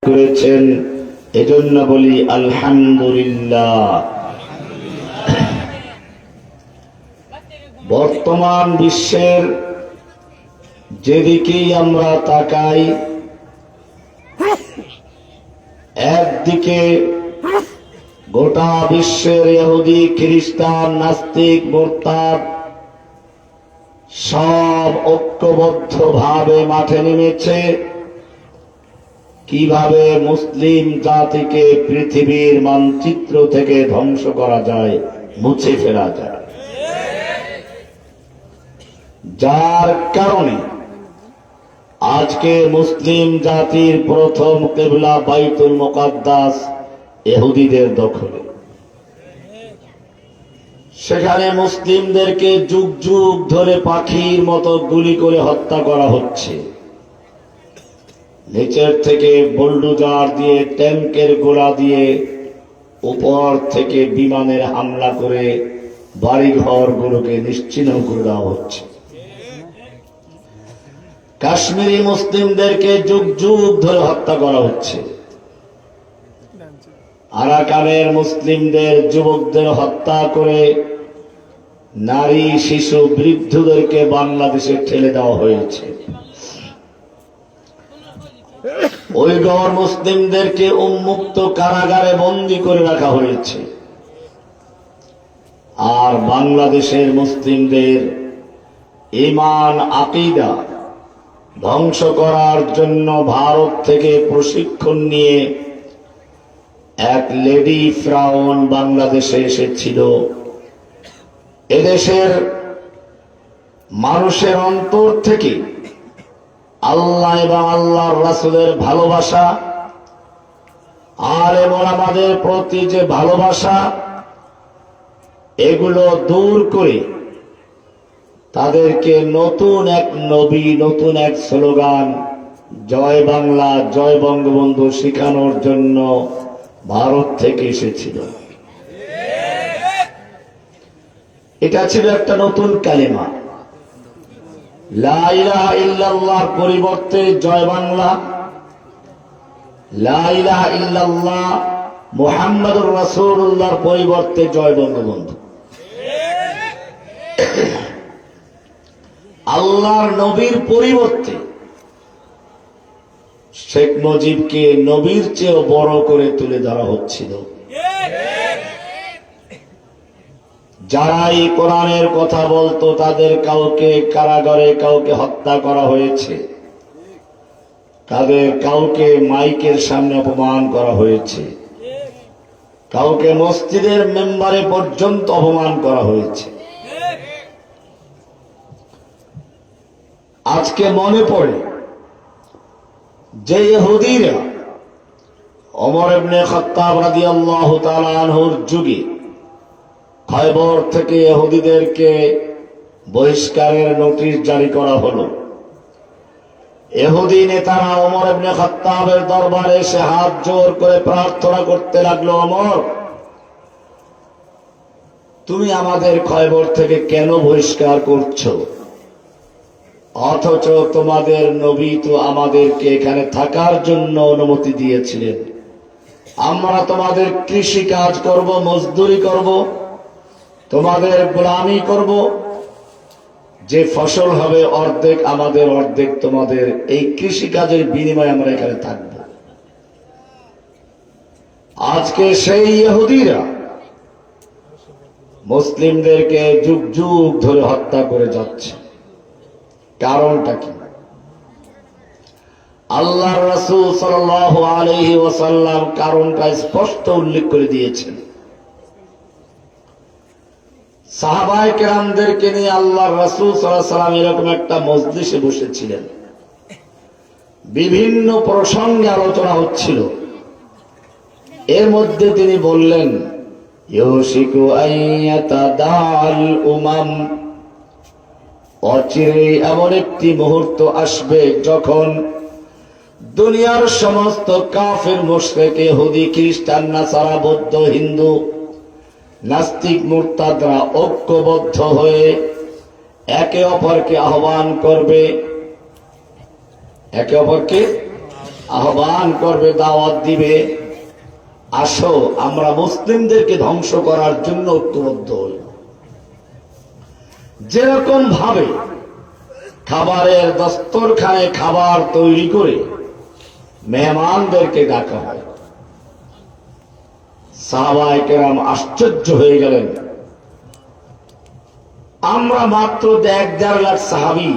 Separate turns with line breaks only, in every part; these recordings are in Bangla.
করেছেন, এজন্য বলি আলহামদুলিল্লাহ। বর্তমান বিশ্বের যেদিকেই আমরা তাকাই, একদিকে গোটা বিশ্বের ইহুদি, খ্রিস্টান, নাস্তিক, মুরতাদ সব ঐক্যবদ্ধভাবে মাঠে নেমেছে কিভাবে মুসলিম জাতিকে পৃথিবীর মানচিত্র থেকে ধ্বংস করা যায়, মুছে ফেলা যায়। যার কারণে আজকে মুসলিম জাতির প্রথম কিবলা বাইতুল মুকাদ্দাস ইহুদিদের দখলে। সেখানে মুসলিমদেরকে যুগ যুগ ধরে পাখির মতো গুলি করে হত্যা করা হচ্ছে। নিচের থেকে বুলডোজার দিয়ে, ট্যাঙ্কের গোলা দিয়ে, উপর থেকে বিমানের হামলা করে বাড়িঘর গুলোকে নিশ্চিহ্ন করে দেওয়া হচ্ছে। কাশ্মীরি মুসলিমদেরকে যুগ যুগ ধরে হত্যা করা হচ্ছে। আরাকানের মুসলিমদের, যুবকদের হত্যা করে নারী, শিশু, বৃদ্ধদেরকে বাংলাদেশে ঠেলে দেওয়া হয়েছে। উইঘুর মুসলিমদেরকে উন্মুক্ত কারাগারে বন্দী করে রাখা হয়েছে। আর বাংলাদেশের মুসলিমদের ঈমান, আকীদা ধ্বংস করার জন্য ভারত থেকে প্রশিক্ষণ নিয়ে এক লেডি ফ্রাউন বাংলাদেশে এসেছিল। এদেশের মানুষের অন্তর থেকে আল্লাহ এবং আল্লাহর রাসূলের ভালোবাসা, আলেম ওলামাদের প্রতি যে ভালোবাসা, এগুলো দূর করে তাদেরকে নতুন এক নবী, নতুন এক স্লোগান জয় বাংলা, জয় বঙ্গবন্ধু শেখানোর জন্য ভারত থেকে এসেছিল। এটা ছিল একটা নতুন কালেমা। লা ইলাহা ইল্লাল্লাহর পরিবর্তে জয় বাংলা, লা ইলাহা ইল্লাল্লাহ মুহাম্মাদুর রাসূলুল্লাহর পরিবর্তে জয় বঙ্গবন্ধু। আল্লাহর নবীর পরিবর্তে শেখ মুজিবকে নবীর চেয়েও বড় করে তুলে ধরা হচ্ছিল। যারা এই কোরআনের কথা বলতো তাদের কাউকে কারাগারে, কাউকে হত্যা করা হয়েছে, তাদের কাউকে মাইকের সামনে অপমান করা হয়েছে, কাউকে মসজিদের মেম্বারে পর্যন্ত অপমান করা হয়েছে। আজকে মনে পড়ে যে ইহুদিরা ওমর ইবনে খাত্তাব রাদিয়াল্লাহু তাআলা আনহুর যুগে খয়বর থেকে ইহুদিদেরকে বহিষ্কারের নোটিশ জারি করা হলো। ইহুদি নেতারা ওমর ইবনে খাত্তাবের দরবারে এসে হাত জোর করে প্রার্থনা করতে লাগলো, ওমর, তুমি আমাদের খয়বর থেকে কেন বহিষ্কার করছো? অথচ তোমাদের নবী তো আমাদেরকে এখানে থাকার জন্য অনুমতি দিয়েছিলেন। আমরা তোমাদের কৃষি কাজ করব, মজদুরি করব, তোমাদের গোলামি করব, যে ফসল হবে অর্ধেক আমাদের, অর্ধেক তোমাদের, এই কৃষি কাজের বিনিময়ে আমরা এখানে থাকব। আজকে সেই ইহুদিরা মুসলিমদেরকে যুগ যুগ ধরে হত্যা করে যাচ্ছে। কারণটা কি? আল্লাহর রাসূল সাল্লাল্লাহু আলাইহি ওয়াসাল্লাম কারণটা স্পষ্ট উল্লেখ করে দিয়েছেন। সাহাবায়ে কেরামদেরকে নিয়ে আল্লাহর রাসূল সাল্লাল্লাহু আলাইহি ওয়াসাল্লাম এরকম একটা মজলিসে বসেছিলেন। বিভিন্ন প্রসঙ্গে আলোচনা হচ্ছিল। এর মধ্যে তিনি বললেন, ইউশিকু আইয়াতাদাল উমাম, অচিরেই এমন একটি মুহূর্ত আসবে যখন দুনিয়ার সমস্ত কাফের, মুশরিক, ইহুদি, খ্রিস্টান, নাসারা, বৌদ্ধ, হিন্দু, নাস্তিক, মুরতাদরা ঐক্যবদ্ধ হয়ে একে অপরকে আহ্বান করবে, একে অপরকে আহ্বান করবে, দাওয়াত দিবে, আসো আমরা মুসলিমদেরকে ধ্বংস করার জন্য ঐক্যবদ্ধ হই। যেরকম ভাবে খাবারের দস্তরখানে খাবার তৈরি করে মেহমানদেরকে ডাকা হয়, সাহাবায়ে কেরাম আশ্চর্য হয়ে গেলেন। আমরা মাত্র 1-1.5 লাখ সাহাবী,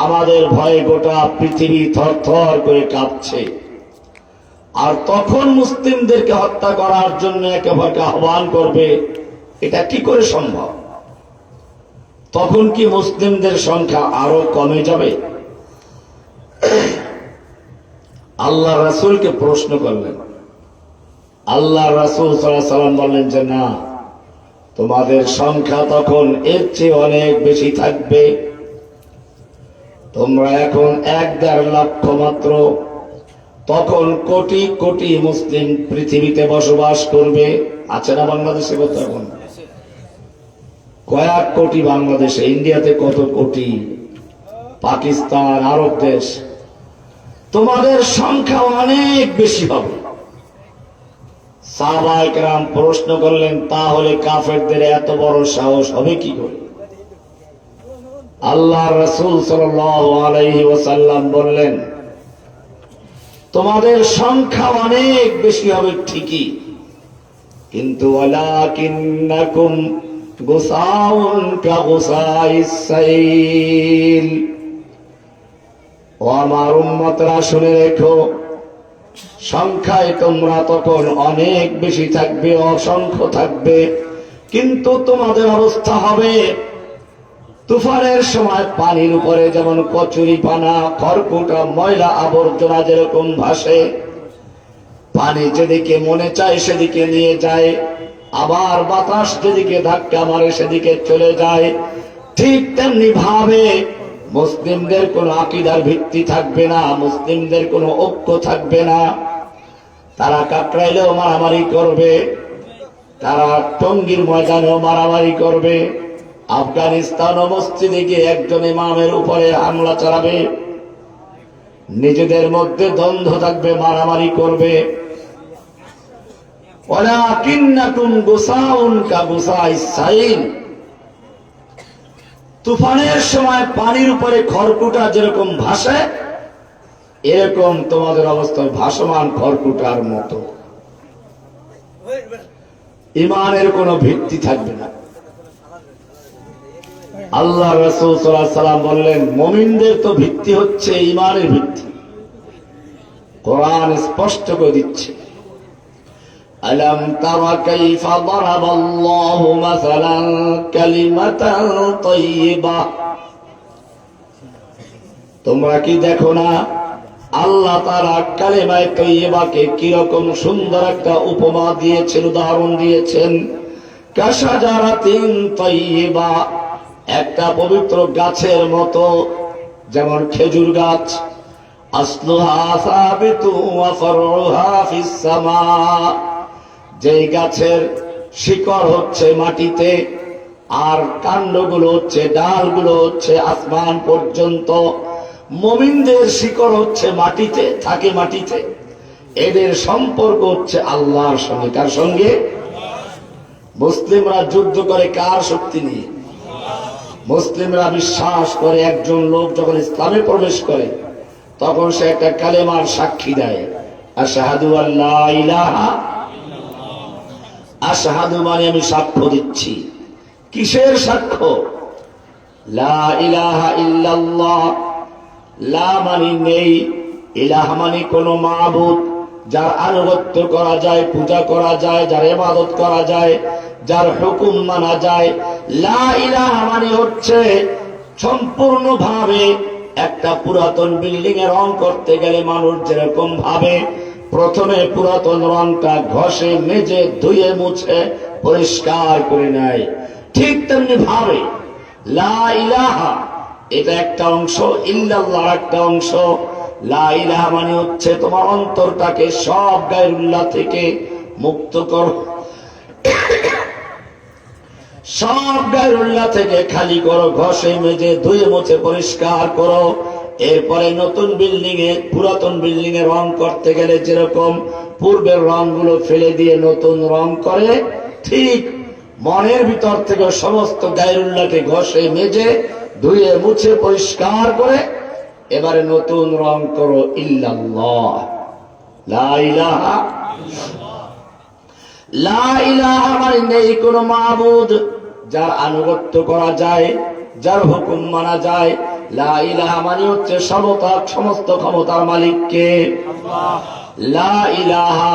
আমাদের ভয়ে গোটা পৃথিবী থরথর করে কাঁপছে, আর তখন মুসলিমদেরকে হত্যা করার জন্য একেবারে আহ্বান করবে, এটা কি করে সম্ভব? তখন কি মুসলিমদের সংখ্যা আরো কমে যাবে? আল্লাহ রাসূলকে প্রশ্ন করলেন। আল্লাহ রাসূল সাল্লাল্লাহু আলাইহি ওয়াসাল্লাম বললেন যে না, তোমাদের সংখ্যা তখন এর চেয়ে অনেক বেশি থাকবে। তোমরা এখন 1-1.5 লক্ষ মাত্র, তখন কোটি কোটি মুসলিম পৃথিবীতে বসবাস করবে। আছে না বাংলাদেশে? কত এখন? কয়েক কোটি বাংলাদেশে, ইন্ডিয়াতে কত কোটি, পাকিস্তান, আরব দেশ। তোমাদের সংখ্যা অনেক বেশি হবে। সাহাবায়ে কেরাম প্রশ্ন করলেন, তাহলে কাফেরদের এত বড় সাহস হবে কি করে? আল্লাহ রাসূল সাল্লাল্লাহু আলাইহি ওয়াসাল্লাম বললেন, তোমাদের সংখ্যা অনেক বেশি হবে ঠিকই, কিন্তু ওয়ালাকিন্নাকুম গুসাউন কাগুসাইস সাইল। ও আমার উম্মতরা, শুনে রেখো, সংখ্যায় তোমরা তখন অনেক বেশি থাকবে, অসংখ্য থাকবে, কিন্তু তোমাদের অবস্থা হবে তুফানের সময় পানির উপরে যেমন কচুরি পানা, খড়কুটা, ময়লা আবর্জনা যেরকম ভাসে, পানি যেদিকে মনে চায় সেদিকে নিয়ে যায়, আবার বাতাস যেদিকে ধাক্কা মারে সেদিকে চলে যায়, ঠিক তেমনি ভাবে মুসলিমদের কোন আকীদার ভিত্তি থাকবে না, মুসলিমদের কোন ঐক্য থাকবে না। তারা কাকরাইলেও মারামারি করবে, তারা টঙ্গীর ময়দানেও মারামারি করবে, আফগানিস্তান ও মসজিদে গিয়ে একজন ইমামের উপরে হামলা চালাবে, নিজেদের মধ্যে দ্বন্দ্ব থাকবে, মারামারি করবে। ওয়ালাকিন্নাকুম গুসাউন কাগুসাইস সাইল। তুফানের সময় পানির উপরে খড়কুটা যেরকম ভাসে, এরকম তোমাদের অবস্থা ভাসমান খড়কুটার মতো। ঈমানের কোনো ভিত্তি থাকবে না। আল্লাহ রাসূল সাল্লাল্লাহু আলাইহি ওয়াসাল্লাম বললেন, মুমিনদের তো ভিত্তি হচ্ছে ঈমানের ভিত্তি। কোরআন স্পষ্ট করে দিচ্ছে, আলম তারা কাইফা দারাবাল্লাহু মাসালান কালিমাতান তাইয়্যিবা। তোমরা কি দেখো না আল্লাহ তাআলা কালিমায়ে তাইয়্যিবাকে কি রকম সুন্দর একটা উপমা দিয়েছেন, উদাহরণ দিয়েছেন। কাশাজারাতিন তাইয়্যিবা, একটা পবিত্র গাছের মতো, যেমন খেজুর গাছ। আসলুহা সাবিতু ওয়া ফারউহা ফিস সামা, যেই গাছের শিকড় হচ্ছে মাটিতে, আর কাণ্ডগুলো হচ্ছে, ডালগুলো হচ্ছে আসমান পর্যন্ত। মুমিনদের শিকড় হচ্ছে মাটিতে, থাকে মাটিতে। এদের সম্পর্ক হচ্ছে আল্লাহর সঙ্গে। কার সঙ্গে? মুসলিমরা যুদ্ধ করে কার শক্তি নিয়ে? মুসলিমরা বিশ্বাস করে একজন লোক যখন ইসলামে প্রবেশ করে তখন সে একটা কালেমার সাক্ষী দেয়, আশহাদু আল্লা ইলাহা, আশহাদু মানে আমি সাক্ষ্য দিচ্ছি। কিসের সাক্ষ্য? লা ইলাহা ইল্লাল্লাহ। লা মানে নেই, ইলাহ মানে কোন মাবুদ যার আনুগত্য করা যায়, পূজা করা যায়, যার ইবাদত করা যায়, যার হুকুম মানা যায়। লা ইলাহা মানে হচ্ছে সম্পূর্ণভাবে একটা পুরাতন বিল্ডিং এর রং করতে গেলে মানুষ যেরকম ভাবে প্রথমে পুরাতন রংটা ঘষে মেজে ধুয়ে মুছে পরিষ্কার করে নেয়, ঠিক তেমনি ভাবে লা ইলাহা এটা একটা অংশ, ইল্লাল্লাহ একটা অংশ। লা ইলাহা মানে হচ্ছে তোমার অন্তরটাকে সব গায়রুল্লাহ থেকে মুক্ত করো, সব গায়রুল্লাহ থেকে খালি করো, ঘষে মেজে ধুয়ে মুছে পরিষ্কার করো। এরপরে নতুন বিল্ডিং এ পুরাতন বিল্ডিং এ রং করতে গেলে যেরকম পূর্বের রংগুলো ফেলে দিয়ে নতুন রং করে, ঠিক মনের ভিতর থেকে সমস্ত গায়রুল্লাহকে ঘষে মেজে ধুয়ে মুছে পরিষ্কার করে এবারে নতুন রং করো ইল্লাল্লাহ, লা ইলাহা লা ইলাহা মানে নেই কোন মাবুদ যার আনুগত্য করা যায়, যার হুকুম মানা যায়। লা ইলাহা মানে হচ্ছে সমস্ত ক্ষমতার মালিককে। লা ইলাহা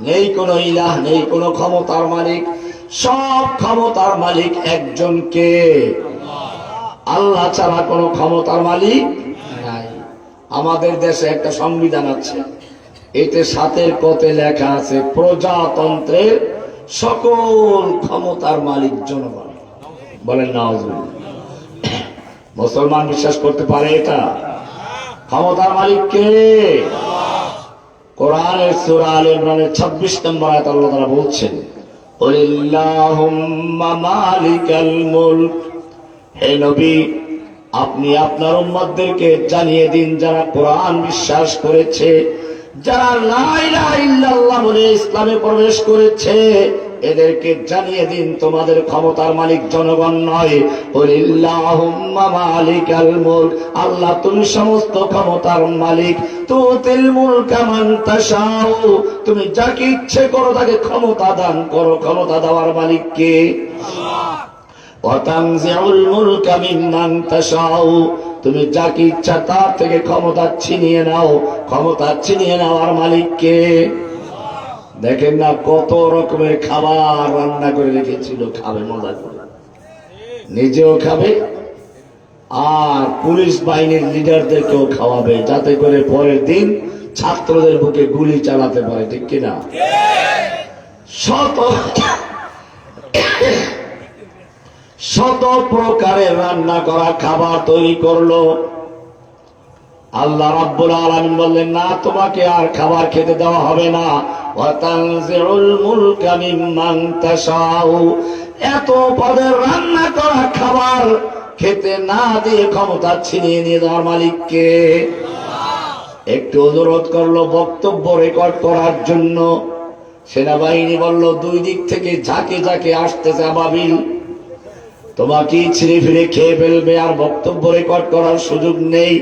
নেই কোন ইলাহ, নেই কোন ক্ষমতার মালিক, সব ক্ষমতার মালিক একজনকে, আল্লাহ ছাড়া কোন ক্ষমতার মালিক নাই। আমাদের দেশে একটা সংবিধান আছে, এতে 7 কতে লেখা আছে প্রজাতন্ত্রের সকল ক্ষমতার মালিক জনগণ। বলেন নাউজুবিল্লাহ। মুসলমান বিশ্বাস করতে পারে এটা? ক্ষমতার মালিক কে? কোরআনের সূরা আলে ইমরানের 26 নম্বর আয়াত আল্লাহ তাআলা বলছেন, কুলিল্লাহুম্মা মালিকাল মুলক। হে নবী, আপনি আপনার উম্মতদেরকে জানিয়ে দিন, যারা কোরআন বিশ্বাস করেছে, যারা লা ইলাহা ইল্লাল্লাহ বলে ইসলামে প্রবেশ করেছে, এদেরকে জানিয়ে দিন তোমাদের ক্ষমতার মালিক জনগণ নয়। কুলিল্লাহুম্মা মালিকাল মুলক, আল্লাহ তুমি সমস্ত ক্ষমতার মালিক। তুতিল মুলকা মান তাশাউ, তুমি যাকে ইচ্ছে করো তাকে ক্ষমতা দান করো। ক্ষমতা দেওয়ার মালিক কে? আল্লাহ। ওয়া তানজিউল মুলকা মিম্মান তাশাউ, তুমি যাকে ইচ্ছা তার থেকে ক্ষমতা ছিনিয়ে নাও। ক্ষমতা ছিনিয়ে নেওয়ার মালিক কে? দেখেন না কত রকমের খাবার রান্না করে রেখেছিল, খাবে মজা করে, নিজেও খাবে আর পুলিশ বাহিনীর লিডারদেরকেও খাওয়াবে, যাতে করে পরের দিন ছাত্রদের বুকে গুলি চালাতে পারে। ঠিক কিনা? শত প্রকারের রান্না করা খাবার তৈরি করলো। আল্লাহ রাব্বুল আলামিন বললেন, না, তোমাকে আর খাবার খেতে দেওয়া হবে না। ওয়া তানজিউল মুলকা মিম্মান তাশাউ, এত পদের রান্না করা খাবার খেতে না দিয়ে ক্ষমতা ছিনিয়ে নিয়ে যাওয়ার মালিককে। একটু অনুরোধ করলো বক্তব্য রেকর্ড করার জন্য। সেনাবাহিনী বলল, 2 দিক থেকে ঝাঁকে ঝাঁকে আসতেছে আবাবিল, তোমাকে ছিঁড়ে ফিরে খেয়ে ফেলবে, আর বক্তব্য রেকর্ড করার সুযোগ নেই।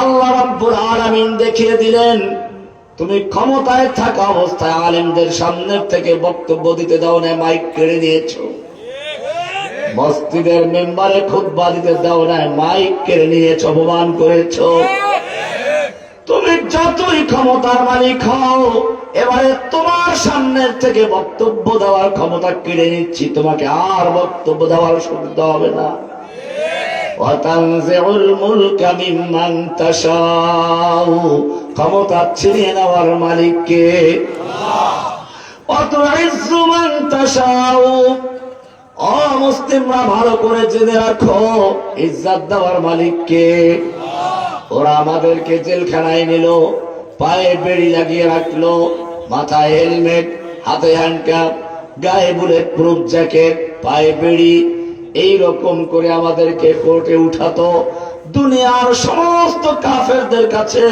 আল্লাহ রাব্বুল আলামিন দেখিয়ে দিলেন, তুমি ক্ষমতায় থাকা অবস্থায় আলেমদের সামনের থেকে বক্তব্য দিতে দাও না, মাইক কেড়ে নিয়েছো। মসজিদের মেম্বারে খুতবা দিতে দাও না, মাইক কেড়ে নিয়েছো, অপমান করেছো। তুমি যতই ক্ষমতার মালিক হও, এবারে তোমার সামনের থেকে বক্তব্য দেওয়ার ক্ষমতা কেড়ে নিচ্ছি, তোমাকে আর বক্তব্য দেওয়ার সুযোগ হবে না। ওয়া তানজিউল মুলকা মিম্মান তাশাউ, ক্ষমতা ছিনিয়ে নেওয়ার মালিক কে? আল্লাহ। ওয়া তুইজ্জু মান তাশাউ, ও মুসলিমরা ভালো করে জেনে রাখো, ইজ্জত দেওয়ার মালিক কে? আল্লাহ। ওরা আমাদেরকে জেলখানায় নিল, পায়ে বেড়ি লাগিয়ে রাখলো, মাথায় হেলমেট, হাতে হ্যান্ডকাপ, গায়ে বুলেট প্রুফ জ্যাকেট, পায়ে বেড়ি, এই রকম করে আমাদেরকে কোর্টে উঠাতো। দুনিয়ার সমস্ত কাফেরদের কাছে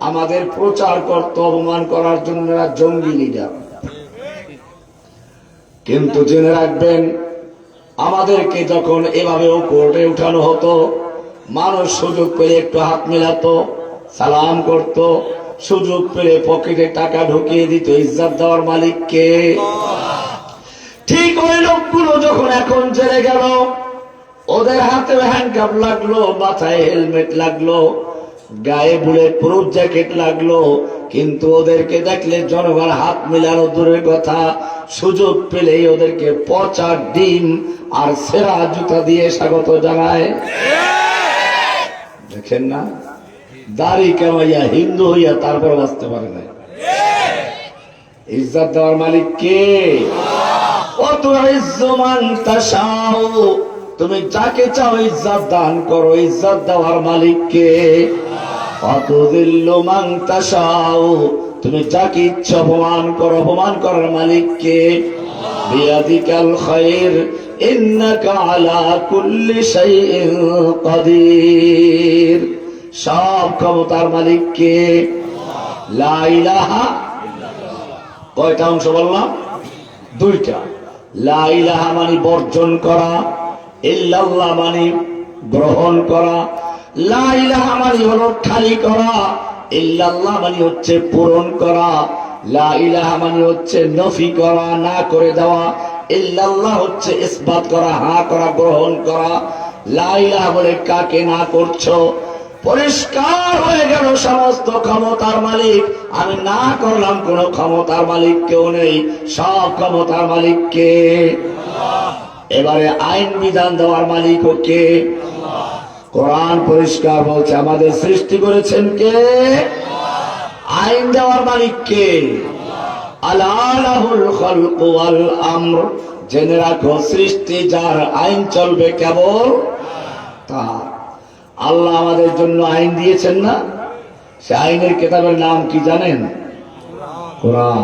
আমাদের প্রচার করত, অপমান করার জন্য জঙ্গি লিডার। কিন্তু জেনে রাখবেন, আমাদেরকে যখন এভাবেও কোর্টে উঠানো হতো, মানুষ সুযোগ পেলে একটু হাত মেলাতো, সালাম করত, সুযোগ পেলে পকেটে টাকা ঢুকিয়ে দিত। ইজ্জত দেওয়ার মালিক কে? ঠিক ওই লোকগুলো যখন এখন জেলে গেল, ওদের হাতে হ্যান্ডকাপ লাগলো, মাথায় হেলমেট লাগলো, গায়ে বুলেট প্রুফ জ্যাকেট লাগলো, কিন্তু ওদেরকে দেখলে জনগণ হাত মিলানো দূরের কথা, সুযোগ পেলেই ওদেরকে পচা ডিম আর সেরা জুতা দিয়ে স্বাগত জানায়। দেখেন না, দাড়ি কামাইয়া হিন্দু হইয়া তারপর বাঁচতে পারে না। ইজ্জত দেওয়ার মালিক কে? তুমি যাকে চাও ইজ্জত দান করো, ইজ্জত দেওয়ার মালিক কে? তুমি যাকে ইচ্ছা অপমান করো, অপমান করার মালিক কে? বিয়াদিকাল খায়র ইন্নাকা আলা কুল্লি শাইইন কাদির। সব ক্ষমতার মালিক কে? লা ইলাহা, কয়টা অংশ বললাম? দুইটা। লা ইলাহা মানে বর্জন করা, ইল্লাল্লাহ মানে গ্রহণ করা। লা ইলাহা মানে হলো খালি করা, ইল্লাল্লাহ মানে হচ্ছে পূরণ করা। লা ইলাহা মানে হচ্ছে নফি করা, না করে দেওয়া। ইল্লাল্লাহ হচ্ছে ইসবাত করা, হ্যাঁ করা, গ্রহণ করা। লা ইলাহা বলে কাকে না করছো? পরিষ্কার হয়ে গেল সমস্ত ক্ষমতার মালিক আমি না করলাম, কোন ক্ষমতার মালিক কেউ নেই, সব ক্ষমতার মালিক কে? এবারে আইন বিধান দেওয়ার মালিক কে? কোরআন পরিষ্কার বলছে আমাদের সৃষ্টি করেছেন কে? আইন দেওয়ার মালিক কে? আলা লাহুল খালকু ওয়াল আমর, জেনে রাখো সৃষ্টি যার, আইন চলবে কেবল তার। আল্লাহ আমাদের জন্য আইন দিয়েছেন না? সে আইনের কিতাবের নাম কি জানেন? কোরআন।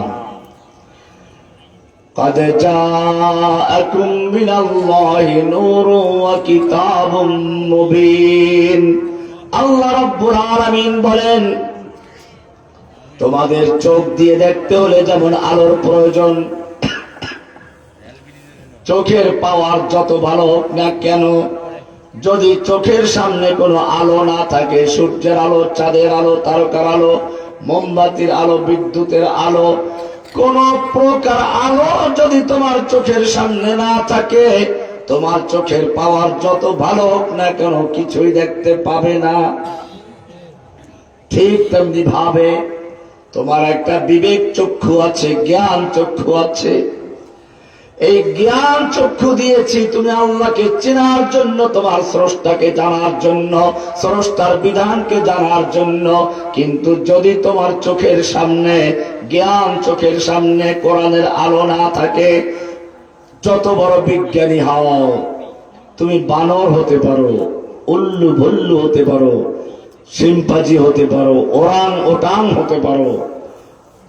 قد جاءكم من الله نور وكتاب مبين। আল্লাহ রাব্বুল আলামিন বলেন তোমাদের চোখ দিয়ে দেখতে হলে যেমন আলোর প্রয়োজন, চোখের পাওয়ার যত ভালো হোক না কেন, যদি চোখের সামনে কোনো আলো না থাকে, সূর্যের আলো, চাঁদের আলো, তারকার আলো, মোমবাতির আলো, বিদ্যুতের আলো, কোন প্রকার আলো যদি তোমার চোখের সামনে না থাকে, তোমার চোখের পাওয়ার যত ভালো হোক না কেন কিছুই দেখতে পাবে না। ঠিক তেমনি ভাবে তোমার একটা বিবেক চক্ষু আছে, জ্ঞান চক্ষু আছে। এই জ্ঞান চক্ষু দিয়েছি তুমি আল্লাহকে চেনার জন্য, তোমার স্রষ্টাকে জানার জন্য, স্রষ্টার বিধানকে জানার জন্য। কিন্তু যদি তোমার চোখের সামনে জ্ঞান, চোখের সামনে কোরআনের আলো না থাকে, যত বড় বিজ্ঞানী হও, তুমি বানর হতে পারো, উল্লু ভল্লু হতে পারো, শিম্পাজি হতে পারো, ওরাং ওটাং হতে পারো,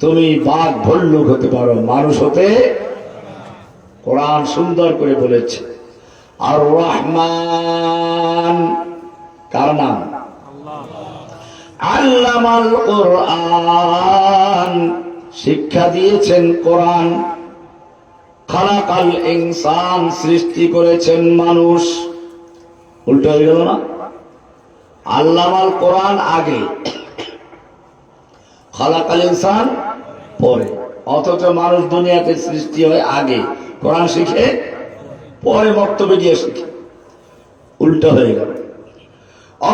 তুমি বাঘ ভল্লুক হতে পারো, মানুষ হতে। কোরআন সুন্দর করে বলেছে আর রহমান কার নাম? আল্লামাল কোরআন, শিক্ষা দিয়েছেন কোরআন। খালাকাল ইনসান, সৃষ্টি করেছেন মানুষ। উল্টো হয়ে গেল না? আল্লামাল কোরআন আগে, খালাকাল ইনসান পরে। অথচ মানুষ দুনিয়াতে সৃষ্টি হয় আগে, কোরআন শিখে পরে বক্তব্য দিয়ে শিখে। উল্টো হয়ে গেল।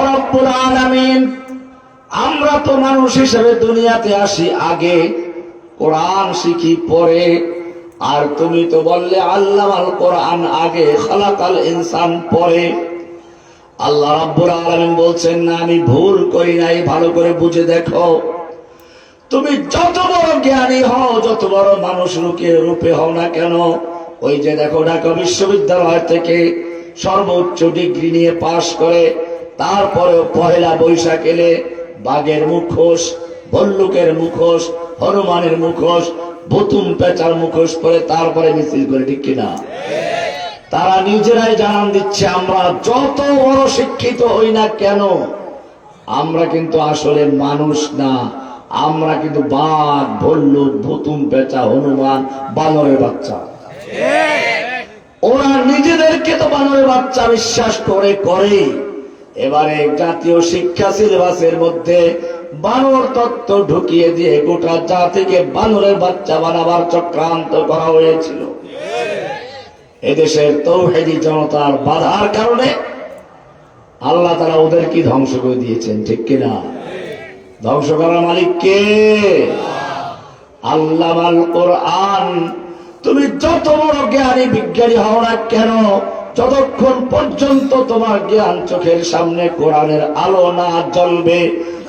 রব্বুল আলামিন, আমরা তো মানুষ হিসেবে দুনিয়াতে আসি আগে, কোরআন শিখি পরে। আর তুমি তো বললে আল্লামাল কোরআন আগে, খালাকাল ইনসান পরে। আল্লাহ রাব্বুল আলামিন বলছেন না আমি ভুল করি নাই, ভালো করে বুঝে দেখো। তুমি যত বড় জ্ঞানী হও, যত বড় মানুষ রূপে হও না কেন, ওই যে দেখো ঢাকা বিশ্ববিদ্যালয় থেকে সর্বোচ্চ ডিগ্রি নিয়ে পাশ করে, তারপরেও পহেলা বৈশাখ এলে বাঘের মুখোশ, ভল্লুকের মুখোশ, হনুমানের মুখোশ, বুতুম পেঁচার মুখোশ পরে তারপরে মিছিল করে, ঠিক কিনা? তারা নিজেরাই জানান দিচ্ছে আমরা যত বড় শিক্ষিত হই না কেন, আমরা কিন্তু আসলে মানুষ না, আমরা কিন্তু বাঘ, ভল্লুক, ভুতুম পেঁচা, হনুমান, বানরের বাচ্চা। ওরা নিজেদেরকে তো বানরের বাচ্চা বিশ্বাস করে। এবারে জাতীয় শিক্ষা সিলেবাসের মধ্যে বানর তত্ত্ব ঢুকিয়ে দিয়ে গোটা জাতিকে বানরের বাচ্চা বানাবার চক্রান্ত করা হয়েছিল। এদেশের তৌহিদি জনতার বাধার কারণে আল্লাহ তাআলা ওদের কি ধ্বংস করে দিয়েছেন, ঠিক কিনা? ধ্বংস করার মালিক কে? আল্লামাল কোরআন। তুমি যত বড় জ্ঞানী বিজ্ঞানী হও না কেন, যতক্ষণ পর্যন্ত তোমার জ্ঞান চোখের সামনে কোরআনের আলো না জ্বলবে,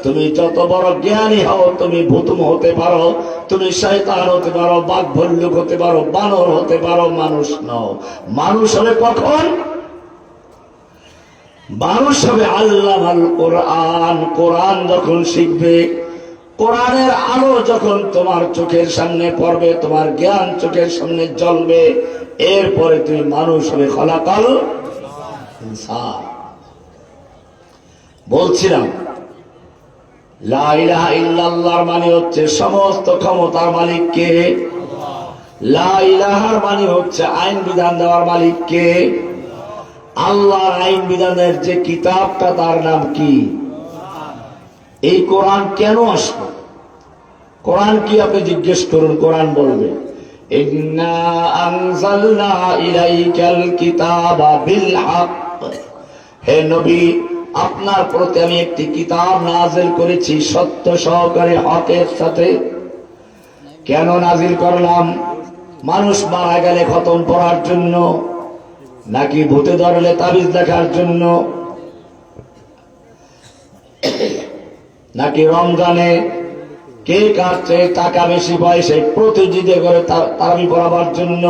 তুমি যত বড় জ্ঞানী হও, তুমি ভুতুম হতে পারো, তুমি শয়তান হতে পারো, বাঘ ভল্লুক হতে পারো, বানর হতে পারো, মানুষ নও। মানুষ হবে কখন? মানুষ হবে আল্লামাল কোরআন। কোরআন যখন শিখবে, কোরআনের আলো যখন তোমার চোখের সামনে পড়বে, তোমার জ্ঞান চোখের সামনে জ্বলবে, এরপরে তুমি মানুষ হবে খালাকাল ইনসান। বলছিলাম লা ইলাহা ইল্লাল্লাহর মানে হচ্ছে সমস্ত ক্ষমতার মালিক কে? লা ইলাহার মানে হচ্ছে আইন বিধান দেওয়ার মালিক কে? আল্লাহর আইন বিধানের যে কিতাবটা তার নাম কি? এই কোরআন কেন আসলো? কোরআন কি আপনি জিজ্ঞেস করুন, কোরআন বলবে ইন্না আনজালনা ইলাইকাল কিতাবা বিল হক। হে নবী, আপনার প্রতি আমি একটি কিতাব নাজিল করেছি সত্য সহকারে, হকের সাথে। কেন নাজিল করলাম? মানুষ মারা গেলে খতম পড়ার জন্য, নাকি ভূতে ধরলে তাবিজ দেখার জন্য, নাকি রমজানে কে কাটছে টাকা বেশি পায় সেই প্রতিযোগিতা করে তারাবি পড়াবার জন্য?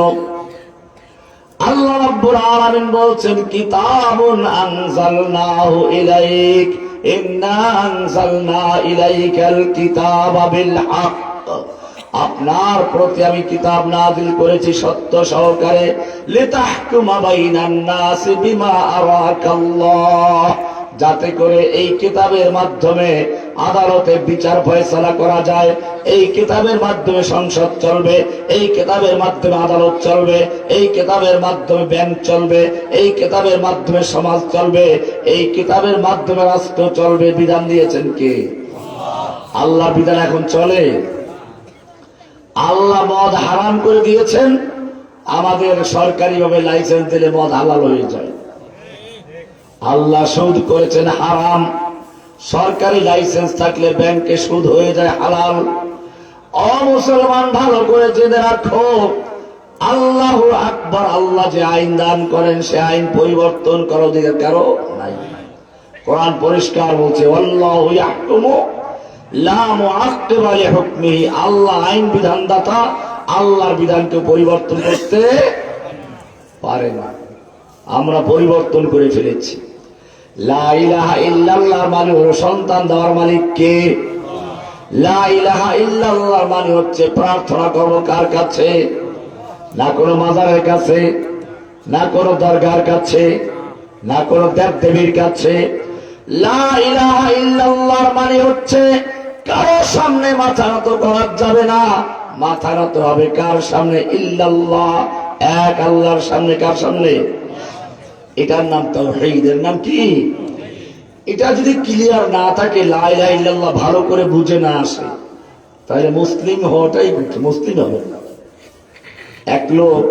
আল্লাহ রাব্বুল আলামিন বলছেন কিতাবুন আনজালনাহু ইলাইক ইন্না আনজালনা ইলাইকাল কিতাবা বিল হক। আপনার প্রতি আমি কিতাব নাযিল করেছি সত্য সহকারে, লিতাহকুমা বাইনান নাসি বিমা আরাকাল্লাহ, যাতে করে এই কিতাবের মাধ্যমে আদালতে বিচার ফয়সালা করা যায়। এই কিতাবের মাধ্যমে সংসদ চলবে, এই কিতাবের মাধ্যমে আদালত চলবে, এই কিতাবের মাধ্যমে ব্যাংক চলবে, এই কিতাবের মাধ্যমে সমাজ চলবে, এই কিতাবের মাধ্যমে রাষ্ট্র চলবে। বিধান দিয়েছেন কে? আল্লাহ। বিধান এখন চলে। আল্লাহ মদ হারাম করে দিয়েছেন, আমাদের সরকারি ভাবে লাইসেন্স দিলে মদ হালাল হয়ে যায়। আল্লাহ সুদ করেছেন হারাম, সরকারি লাইসেন্স থাকলে ব্যাংকে সুদ হয়ে যায় হালাল। অমুসলমান ভালো করে জেনে রাখো, আল্লাহু আকবার, আল্লাহ যে আইন দান করেন সে আইন পরিবর্তন করার অধিকার কারো নাই। কোরআন পরিষ্কার বলছে আল্লাহু ইয়াহকুমু লা মুআক্কিবা লিহুকমিহি, আল্লাহ আইন বিধানদাতা, আল্লাহর বিধানকে পরিবর্তন করতে পারে না। আমরা পরিবর্তন করে ফেলেছি। লা ইলাহা ইল্লাল্লাহ মানে হলো সন্তান দেওয়ার মালিক কে? লা ইলাহা ইল্লাল্লাহ মানে হচ্ছে প্রার্থনা করব কার কাছে? না কোনো মাজারের কাছে, না কোনো দরগার কাছে, না কোনো দেব দেবীর কাছে। লা ইলাহা ইল্লাল্লাহ মানে হচ্ছে কারো সামনে মাথা নত করা যাবে না, মাথা নত হবে কার সামনে? ইল্লাল্লাহ, এক আল্লাহর সামনে। কার সামনে? এটার নাম তাওহীদ। এর নাম কি? এটা যদি ক্লিয়ার না থাকে, লা ইলাহা ইল্লাল্লাহ ভালো করে বুঝে না আসে, তাহলে মুসলিম হওয়াটাই মুসলিম হবে না। এক লোক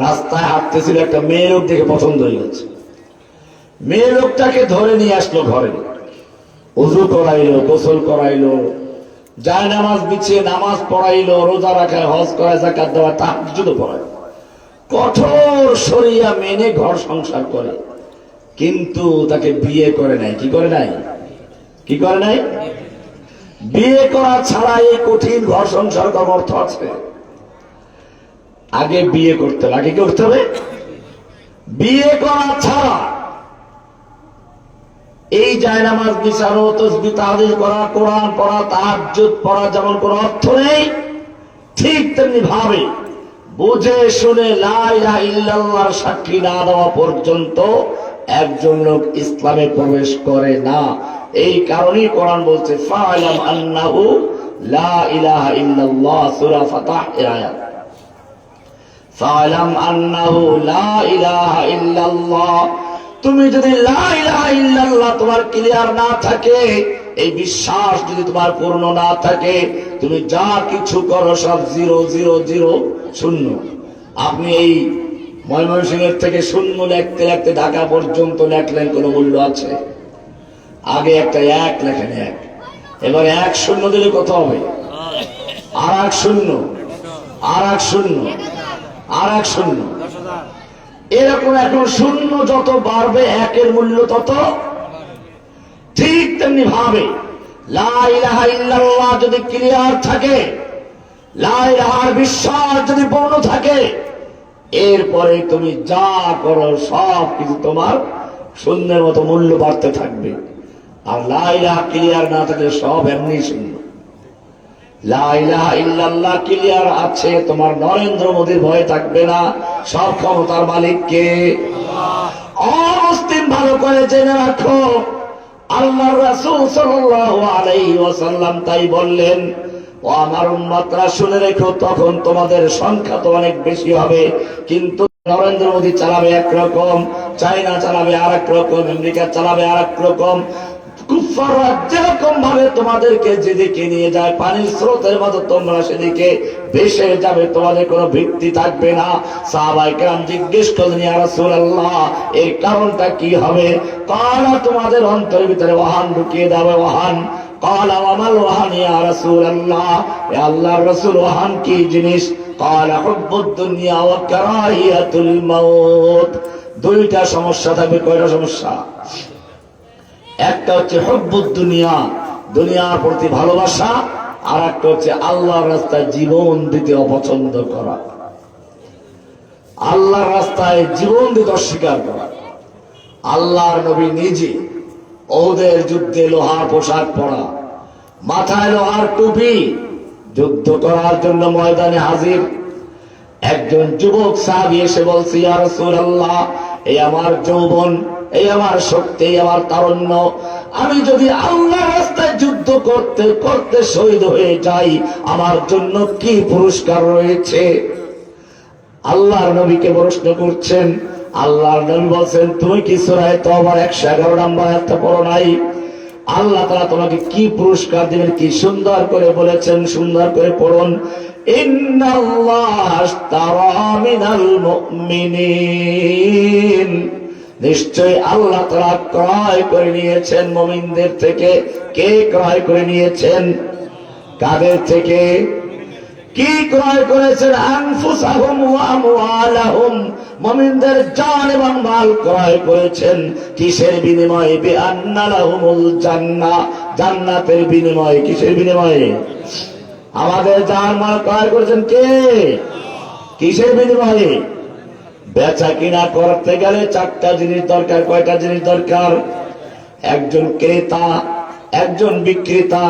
রাস্তায় হাঁটতেছিল, একটা মেয়ে লোক দেখে পছন্দ হয়ে গেছে। মেয়ে লোকটাকে ধরে নিয়ে আসলো ঘরে, ওযু করাইলো, গোসল করাইলো, যায় নামাজ বিছিয়ে নামাজ পড়াইলো, রোজা রাখায়, হজ করায়, যাকাত দেওয়া, তাহাজ্জুদ পড়ায়, কঠোর শরিয়া মেনে ঘর সংসার করে। কিন্তু তাকে বিয়ে করে নাই। কি করে নাই? কি করে নাই? বিয়ে করা ছাড়া এই কঠিন ঘর সংসার করার অর্থ আছে? আগে বিয়ে করতে হবে। আগে কি করতে হবে? বিয়ে করা ছাড়া এই জায়নামাজ বিছানো, তাসবিহ তাহলিল করা, কোরআন পড়া, তাহাজ্জুদ পড়া যেমন কোন অর্থ নেই, ঠিক তেমনি ভাবে বুঝে শুনে লা ইলাহা ইল্লাল্লাহর সাক্ষী না দেওয়া পর্যন্ত একজন লোক ইসলামে প্রবেশ করে না। এই কারণেই কোরআন বলছে ফা'লাম আন্নাহু লা ইলাহা ইল্লাল্লাহ, সূরা ফাতহ এর আয়াত। ফা'লাম আন্নাহু লা ইলাহা ইল্লাল্লাহ, তুমি যদি লা ইলাহা ইল্লাল্লাহ তোমার ক্লিয়ার না থাকে, এই বিশ্বাস যদি তোমার পূর্ণ না থাকে, তুমি যা কিছু করো সব 000 শূন্য। আপনি এই ময়মনসিংহের থেকে শূন্য লিখতে লিখতে ঢাকা পর্যন্ত লেখলেন, কোন মূল্য আছে? আগে একটা এক লেখেন, এক, এবার 1 শূন্য দিলে কত হবে? আর 1 শূন্য, আর 1 শূন্য, আর 1 শূন্য, এরকম এখন শূন্য যত বাড়বে একের মূল্য তত। ঠিক তেমনি ভাবে লা ইলাহা ইল্লাল্লাহ যদি ক্লিয়ার থাকে, লা ইলাহার বিশ্বাস যদি পূর্ণ থাকে, এরপরে তুমি যা করো সব কিছু তোমার শূন্যের মতো মূল্য বাড়তে থাকবে। আর লা ইলাহা ক্লিয়ার না থাকলে সব এমনি শূন্য। লা ইলাহা ইল্লাল্লাহ ক্লিয়ার আছে, তোমার নরেন্দ্র মোদীর ভয় থাকবে না। সব ক্ষমতার মালিক কে? অমুসলিম ভালো করে জেনে রাখো, আল্লাহর রাসূল সাল্লাল্লাহু আলাইহি ওয়াসাল্লাম তাই বললেন, ও আমার উম্মতরা শুনে রেখো, তখন তোমাদের সংখ্যা তো অনেক বেশি হবে, কিন্তু নরেন্দ্র মোদী চালাবে একরকম, চায়না চালাবে আর এক রকম, আমেরিকা চালাবে আর এক রকম। কুফাররা যেরকম ভাবে তোমাদেরকে যেদিকে নিয়ে যায় পানির স্রোতের মতো তোমরা সেদিকে ভেসে যাবে, তোমাদের কোনো ভিত্তি থাকবে না। সাহাবায়ে কেরাম জিজ্ঞেস করলেন, ইয়া রাসূলুল্লাহ, এর কারণটা কি হবে? কালা, তোমাদের অন্তরের ভিতরে ওয়াহান ঢুকিয়ে দেবে, ওয়াহান। কালা ওয়ামাল ওয়াহান ইয়া রাসূলুল্লাহ, হে আল্লাহর রাসূল, ওয়াহান কি জিনিস? কালা হুব্বুদ দুনিয়া ওয়া কারাহিয়াতুল মাউত। দুইটা সমস্যা থাকবে। কয়টা সমস্যা? একটা হচ্ছে হুব্বুদ দুনিয়া, দুনিয়ার প্রতি ভালোবাসা, আর একটা হচ্ছে আল্লাহর রাস্তায় জীবন দিতে অপছন্দ করা, আল্লাহর রাস্তায় জীবন দিতে অস্বীকার করা। আল্লাহর নবী নিজে উহুদের যুদ্ধে লোহার পোশাক পরা, মাথায় লোহার টুপি, যুদ্ধ করার জন্য ময়দানে হাজির। একজন যুবক সাহাবী এসে বলছে, ইয়া রাসূলুল্লাহ, এই আমার যৌবন, এই আমার শক্তি, এই আমার তারুণ্য, আমি যদি আল্লাহর রাস্তায় যুদ্ধ করতে করতে শহীদ হয়ে যাই, আমার জন্য কি পুরস্কার রয়েছে? আল্লাহর নবীকে প্রশ্ন করছেন। আল্লাহর নবী বলছেন, তুমি কি সূরা তাওবার 111 নম্বর আয়াতটা পড়ো নাই? আল্লাহ তাআলা তোমাকে কি পুরস্কার দিবেন, কি সুন্দর করে বলেছেন, সুন্দর করে পড়ুন। ইন্নাল্লাহ আশতারা মিনাল মুমিনিন, নিশ্চয় আল্লাহ তাআলা ক্রয় করে নিয়েছেন মুমিনদের থেকে। কে ক্রয় করে নিয়েছেন? কাদের থেকে? কি ক্রয় করেছেন? আনফুসাহুম ওয়া আমওয়ালাহুম, মুমিনদের জান এবং মাল ক্রয় করেছেন। কিসের বিনিময়ে? বিআন্না লাহুমুল জান্নাহ, জান্নাতের বিনিময়ে। কিসের বিনিময়ে? আমাদের জান মাল ক্রয় করেছেন কে? কিসের বিনিময়ে? বেচা কিনা করতে গেলে চারটা জিনিস দরকার। কয়টা জিনিস দরকার? একজন ক্রেতা, একজন বিক্রেতা,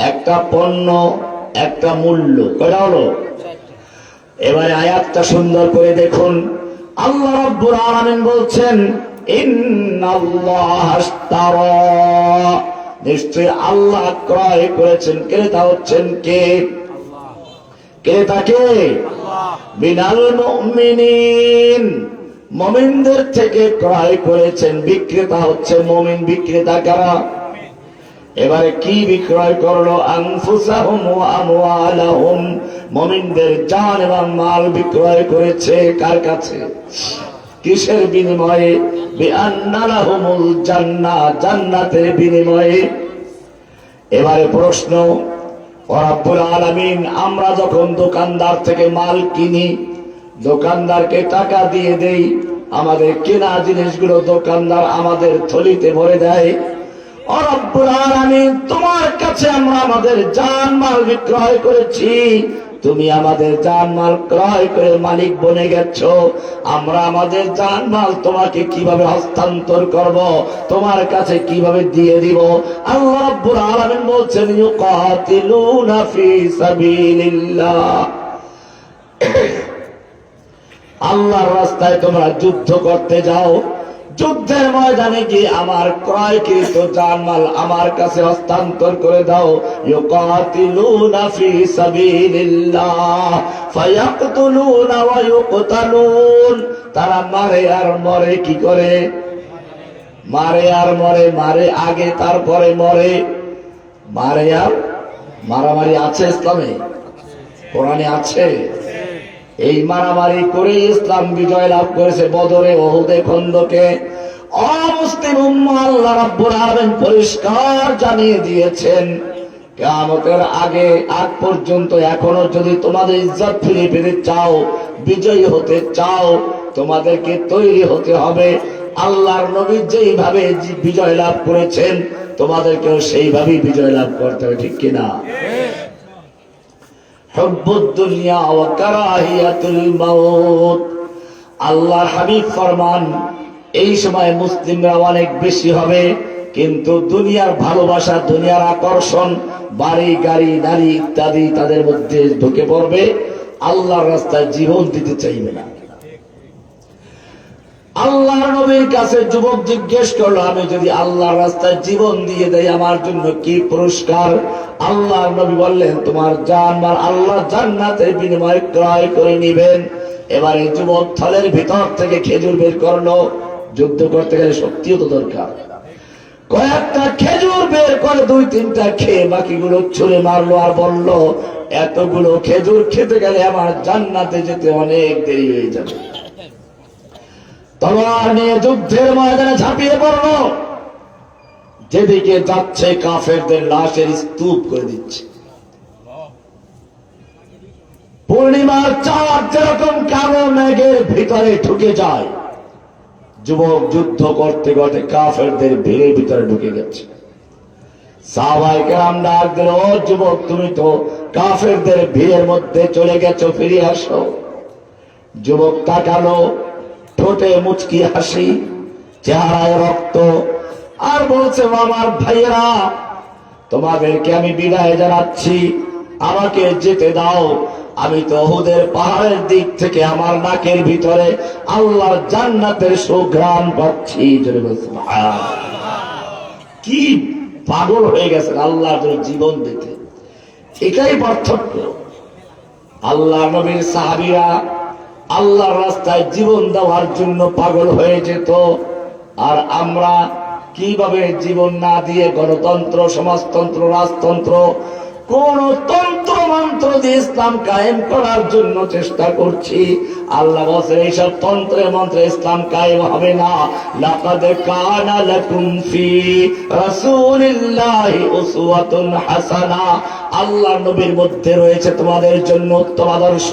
একটা পণ্য, একটা মূল্য। কয়টা হলো? এবারে আয়াতটা সুন্দর করে দেখুন। আল্লাহ রাব্বুল আলামিন বলছেন, ইন্নাল্লাহ আশতারা, নিশ্চয় আল্লাহ ক্রয় করেছেন। ক্রেতা হচ্ছেন কে? ক্রেতা কে? মিনাল মুমিনিন, মুমিনদের থেকে ক্রয় করেছেন। বিক্রেতা হচ্ছে মুমিন। বিক্রেতা কারা? এবারে কি বিক্রয় করলো? আনফুসাহুম ওয়া আমওয়ালাহুম, মুমিনদের জান এবং মাল বিক্রয় করেছে। কার কাছে? কিসের বিনিময়ে? বিআন্না লাহুমুল জান্নাহ, জান্নাতের বিনিময়ে। এবারে প্রশ্ন, রব্বুল আলামিন, আমরা যখন দোকানদার থেকে মাল কিনি, দোকানদারকে টাকা দিয়ে দেই, আমাদের কেনা জিনিসগুলো দোকানদার আমাদের থলিতে ভরে দেয়। ও রব্বুল আলামিন, তোমার কাছে আমরা আমাদের জানমাল বিক্রয় করেছি, তুমি আমাদের জানমাল ক্রয় করে মালিক বনে গেছো। আমরা আমাদের জানমাল তোমাকে কিভাবে হস্তান্তর করব, তোমার কাছে কিভাবে দিয়ে দিব? আল্লাহ রাব্বুল আলামিন বলছেন, ইউকাতিলুনা ফি সাবিলিল্লাহ, আল্লাহর রাস্তায় তোমরা যুদ্ধ করতে যাও। যুদ্ধের ময়দানে গিয়ে আমার ক্রয়কৃত জানমাল আমার কাছে হস্তান্তর করে দাও। ইউকাতিলুনা ফি সাবিলিল্লাহ ফায়াকতুলুনা ওয়া ইউকতালুন, তারা মারে আর মরে। কি করে? মারে আর মরে। মারে আগে, তারপরে মরে। মারে আর মারামারি আছে ইসলামে? কোরআনে আছে? এই মারামারি করে ইসলাম বিজয় লাভ করেছে বদরে, ওহুদে, খন্দকে। অমুসলিম উম্মাহ আল্লাহ রাব্বুল আলামিন পরিষ্কার জানিয়ে দিয়েছেন, কিয়ামতের আগে আগ পর্যন্ত এখনো যদি তোমাদের ইজ্জত ফিরে পেতে চাও, বিজয়ী হতে চাও, তোমাদেরকে তৈরি হতে হবে। আল্লাহর নবী যেইভাবে বিজয় লাভ করেছেন, তোমাদেরকেও সেইভাবেই বিজয় লাভ করতে হবে। ঠিক কিনা? হুব্বুদ দুনিয়া ওয়া কারাহিয়াতুল মাউত। আল্লাহর হাবিব ফরমান, এই সময় মুসলিমরা অনেক বেশি হবে, কিন্তু দুনিয়ার ভালোবাসা, দুনিয়ার আকর্ষণ, বাড়ি গাড়ি নারী ইত্যাদি তাদের মধ্যে ঢুকে পড়বে। আল্লাহর রাস্তায় জীবন দিতে চাইবে না। আল্লাহর নবীর কাছে যুবক জিজ্ঞেস করলো, আমি যদি আল্লাহর রাস্তায় জীবন দিয়ে দেই আমার জন্য কি পুরস্কার? আল্লাহর নবী বললেন, তোমার জানমাল আল্লাহ জান্নাতের বিনিময়ে ক্রয় করে নিবেন। এবারে যুবক থলের ভিতর থেকে খেজুর বের করলো। যুদ্ধ করতে গেলে শক্তিও তো দরকার। কয়েকটা খেজুর বের করে 2-3টা খেয়ে বাকিগুলো ছুঁড়ে মারলো আর বলল, এতগুলো খেজুর খেতে গেলে আমার জান্নাতে যেতে অনেক দেরি হয়ে যাবে। তলোয়ার নিয়ে যুদ্ধের ময়দানে ঝাঁপিয়ে পড়ল। যেদিকে যাচ্ছে কাফেরদের লাশের স্তূপ করে দিচ্ছে। পূর্ণিমার চাঁদ যেরকম কালো মেঘের ভিতরে ঢুকে যায়, যুবক যুদ্ধ করতে করতে কাফেরদের ভিড়ের ভিতরে ঢুকে গেছে। সাহাবায়ে কেরাম ডাক দিল, ও যুবক, তুমি তো কাফেরদের ভিড়ের মধ্যে চলে গেছো, ফিরে আসো। যুবক তাকালো, ঠোঁটে মুচকি হাসি, চেহারায় রক্ত, আর বলছে, আমার ভাইয়েরা, তোমাদেরকে আমি বিদায় জানাচ্ছি, আমাকে যেতে দাও। আমি তো উহুদের পাহাড়ের দিক থেকে আমার নাকের ভিতরে আল্লাহর জান্নাতের সুঘ্রাণ পাচ্ছি। কি পাগল হয়ে গেছেন আল্লাহর জন্য জীবন দিতে। এটাই পার্থক্য। আল্লাহ নবীর সাহাবীরা আল্লাহর রাস্তায় জীবন দেওয়ার জন্য পাগল হয়ে যেত, আর আমরা কিভাবে জীবন না দিয়ে গণতন্ত্র, সমাজতন্ত্র, রাজতন্ত্র, কোন তন্ত্র মন্ত্র দিয়ে ইসলাম কায়েম করার জন্য চেষ্টা করছি। আল্লাহ বলেন, এইসব তন্ত্রে মন্ত্রে ইসলাম কায়েম হবে না। লাকাদ কানা লাকুম ফি রাসূলিল্লাহি উসওয়াতুন হাসানা। আল্লাহর নবীর মধ্যে রয়েছে তোমাদের জন্য উত্তম আদর্শ।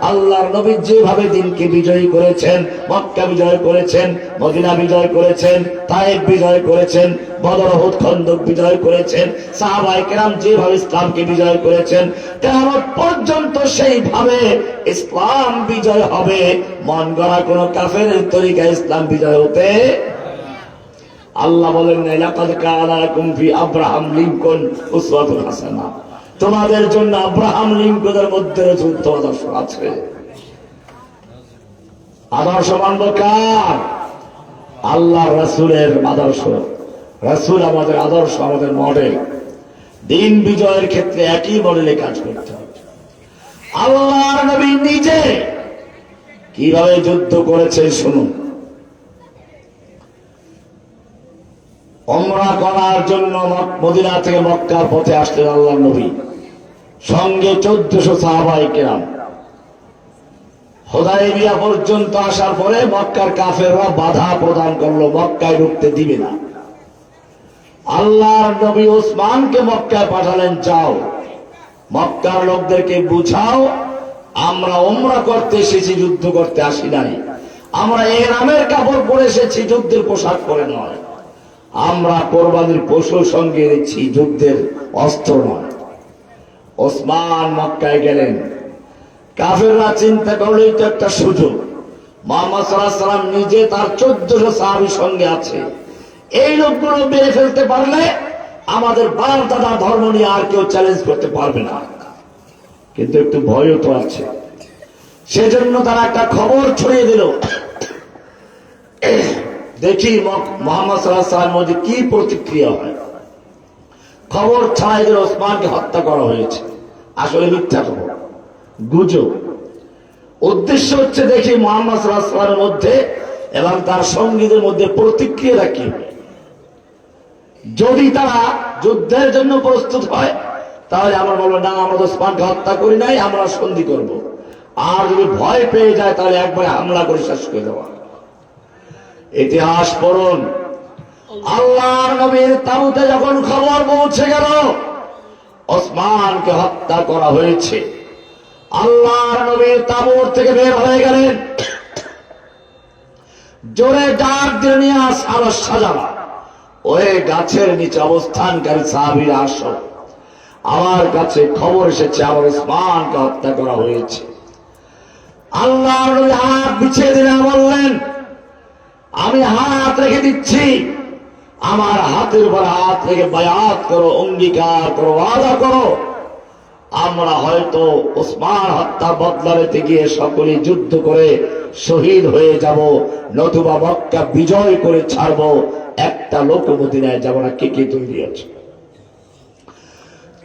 আল্লাহর নবী যেভাবে দিনকে বিজয়ী করেছেন, মক্কা বিজয় করেছেন, মদিনা বিজয় করেছেন, তায়েফ বিজয় করেছেন, বদর, উহুদ, খন্দক বিজয় করেছেন, সাহাবায়ে কেরাম যেভাবে ইসলামকে বিজয় করেছেন, কিয়ামত পর্যন্ত সেইভাবে ইসলাম বিজয় হবে। মন গড়া কোন কাফেরের তরিকায় ইসলাম বিজয় হতে। আল্লাহ বলেন, লাকাদ কানা লাকুম ফি আব্রাহাম লিংকন উসওয়াতুন হাসানা। তোমাদের জন্য আব্রাহাম লিংকনের মধ্যে উত্তম আদর্শ আছে। আদর্শ মানব কার? আল্লাহ রাসূলের আদর্শ। রাসূল আমাদের আদর্শ, আমাদের মডেল। দিন বিজয়ের ক্ষেত্রে একই মডেলে কাজ করতে হবে। আল্লাহর নবী নিজে কিভাবে যুদ্ধ করেছে শুনুন। উমরা করার জন্য মদিনা থেকে মক্কার পথে আসলেন আল্লাহর নবী, সঙ্গে 1400 সাহাবায়ে কেরাম। হুদায়বিয়া পর্যন্ত আসার পরে মক্কার কাফেররা বাধা প্রদান করলো, মক্কায় ঢুকতে দিবে না। আল্লাহর নবী ওসমানকে মক্কায় পাঠালেন, যাও মক্কার লোকদেরকে বুঝাও, আমরা উমরা করতে এসেছি, যুদ্ধ করতে আসি নাই। আমরা ইহরামের কাপড় পরে এসেছি, যুদ্ধের পোশাক পরে নয়। আমরা কোরবানির পশুর সঙ্গে এনেছি, যুদ্ধের অস্ত্র নয়। ওসমান মক্কায় গেলেন। কাফেররা চিন্তা করলো এটা একটা সুযোগ। মুহাম্মদ সাল্লাল্লাহু আলাইহি ওয়াসাল্লাম নিজে তার 1400 সাহাবীর সঙ্গে আছে। এই লোকগুলো মেরে ফেলতে পারলে আমাদের বাপ দাদা ধর্ম নিয়ে আর কেউ চ্যালেঞ্জ করতে পারবে না। কিন্তু একটু ভয়ও তো আছে। সেজন্য তারা একটা খবর ছড়িয়ে দিল, দেখি মুহাম্মদ সাল্লাল্লাহু আলাইহি ওয়াসাল্লামের মধ্যে কি প্রতিক্রিয়া হয়। খবর ছড়াই দিল ওসমানকে হত্যা করা হয়েছে। আসলে মিথ্যা খবর, গুজব। উদ্দেশ্য হচ্ছে দেখি মুহাম্মদ সাল্লাল্লাহু আলাইহি ওয়াসাল্লামের মধ্যে এবং তার সঙ্গীদের মধ্যে প্রতিক্রিয়া কি। যদি তারা যুদ্ধের জন্য প্রস্তুত হয় তাহলে আমরা বলবো, না, আমরা ওসমানকে হত্যা করি নাই, আমরা সন্ধি করব। আর যদি ভয় পেয়ে যায় তাহলে একবারে হামলা করে শেষ করে দেওয়া। ইতিহাস পড়ুন। আল্লাহর নবীর তাবুতে যখন খবর পৌঁছে গেল ওসমানকে হত্যা করা হয়েছে, আল্লাহর নবীর তাবুর থেকে বের হয়ে গেলেন, জোরে ডাক দিয়ে নিয়ে আলো সাজানো, ওই গাছের নিচে অবস্থানকারী সাহাবীরা আসো, আমার কাছে খবর এসেছে আমার ওসমানকে হত্যা করা হয়েছে। আল্লাহর নবী হাত বিছিয়ে দিলে বললেন, আমি হাত রেখে দিচ্ছি, আমার হাতের উপর হাত রেখে বায়াত করো, অঙ্গীকার করো, ওয়াদা করো, আমরা হয়তো ওসমান হত্যা বদলা নিতে গিয়ে সকলে যুদ্ধ করে শহীদ হয়ে যাব, নতুবা মক্কা বিজয় করে ছাড়ব, একটা লোক মদিনায় যাব না। কে কে তৈরি আছে?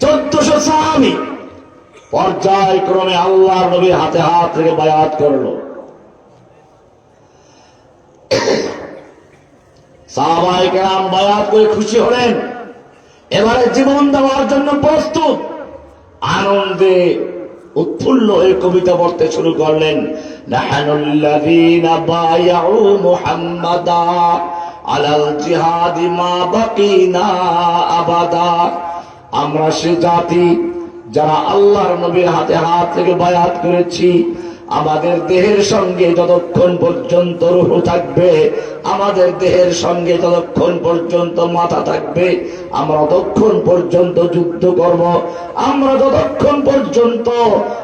1400 সাহাবী পর্যায়ক্রমে আল্লাহর নবীর হাতে হাত রেখে বায়াত করলো। সাহাবায়ে কেরাম বায়াত করে খুশি হলেন, এবারে জীবন দেওয়ার জন্য প্রস্তুত। আনন্দে উৎফুল্ল হয়ে কবিতা পড়তে শুরু করলেন। নাহানুল্লাযীনা বায়াউ মুহাম্মাদা আলাল জিহাদি মা বাকিনা আবাদা। আমরা সে জাতি যারা আল্লাহর নবীর হাতে হাত থেকে বায়াত করেছি, আমাদের দেহের সঙ্গে যতক্ষণ পর্যন্ত রূহ থাকবে, আমাদের দেহের সঙ্গে যতক্ষণ পর্যন্ত মাথা থাকবে, আমরা ততক্ষণ পর্যন্ত যুদ্ধ করব। আমরা যতক্ষণ পর্যন্ত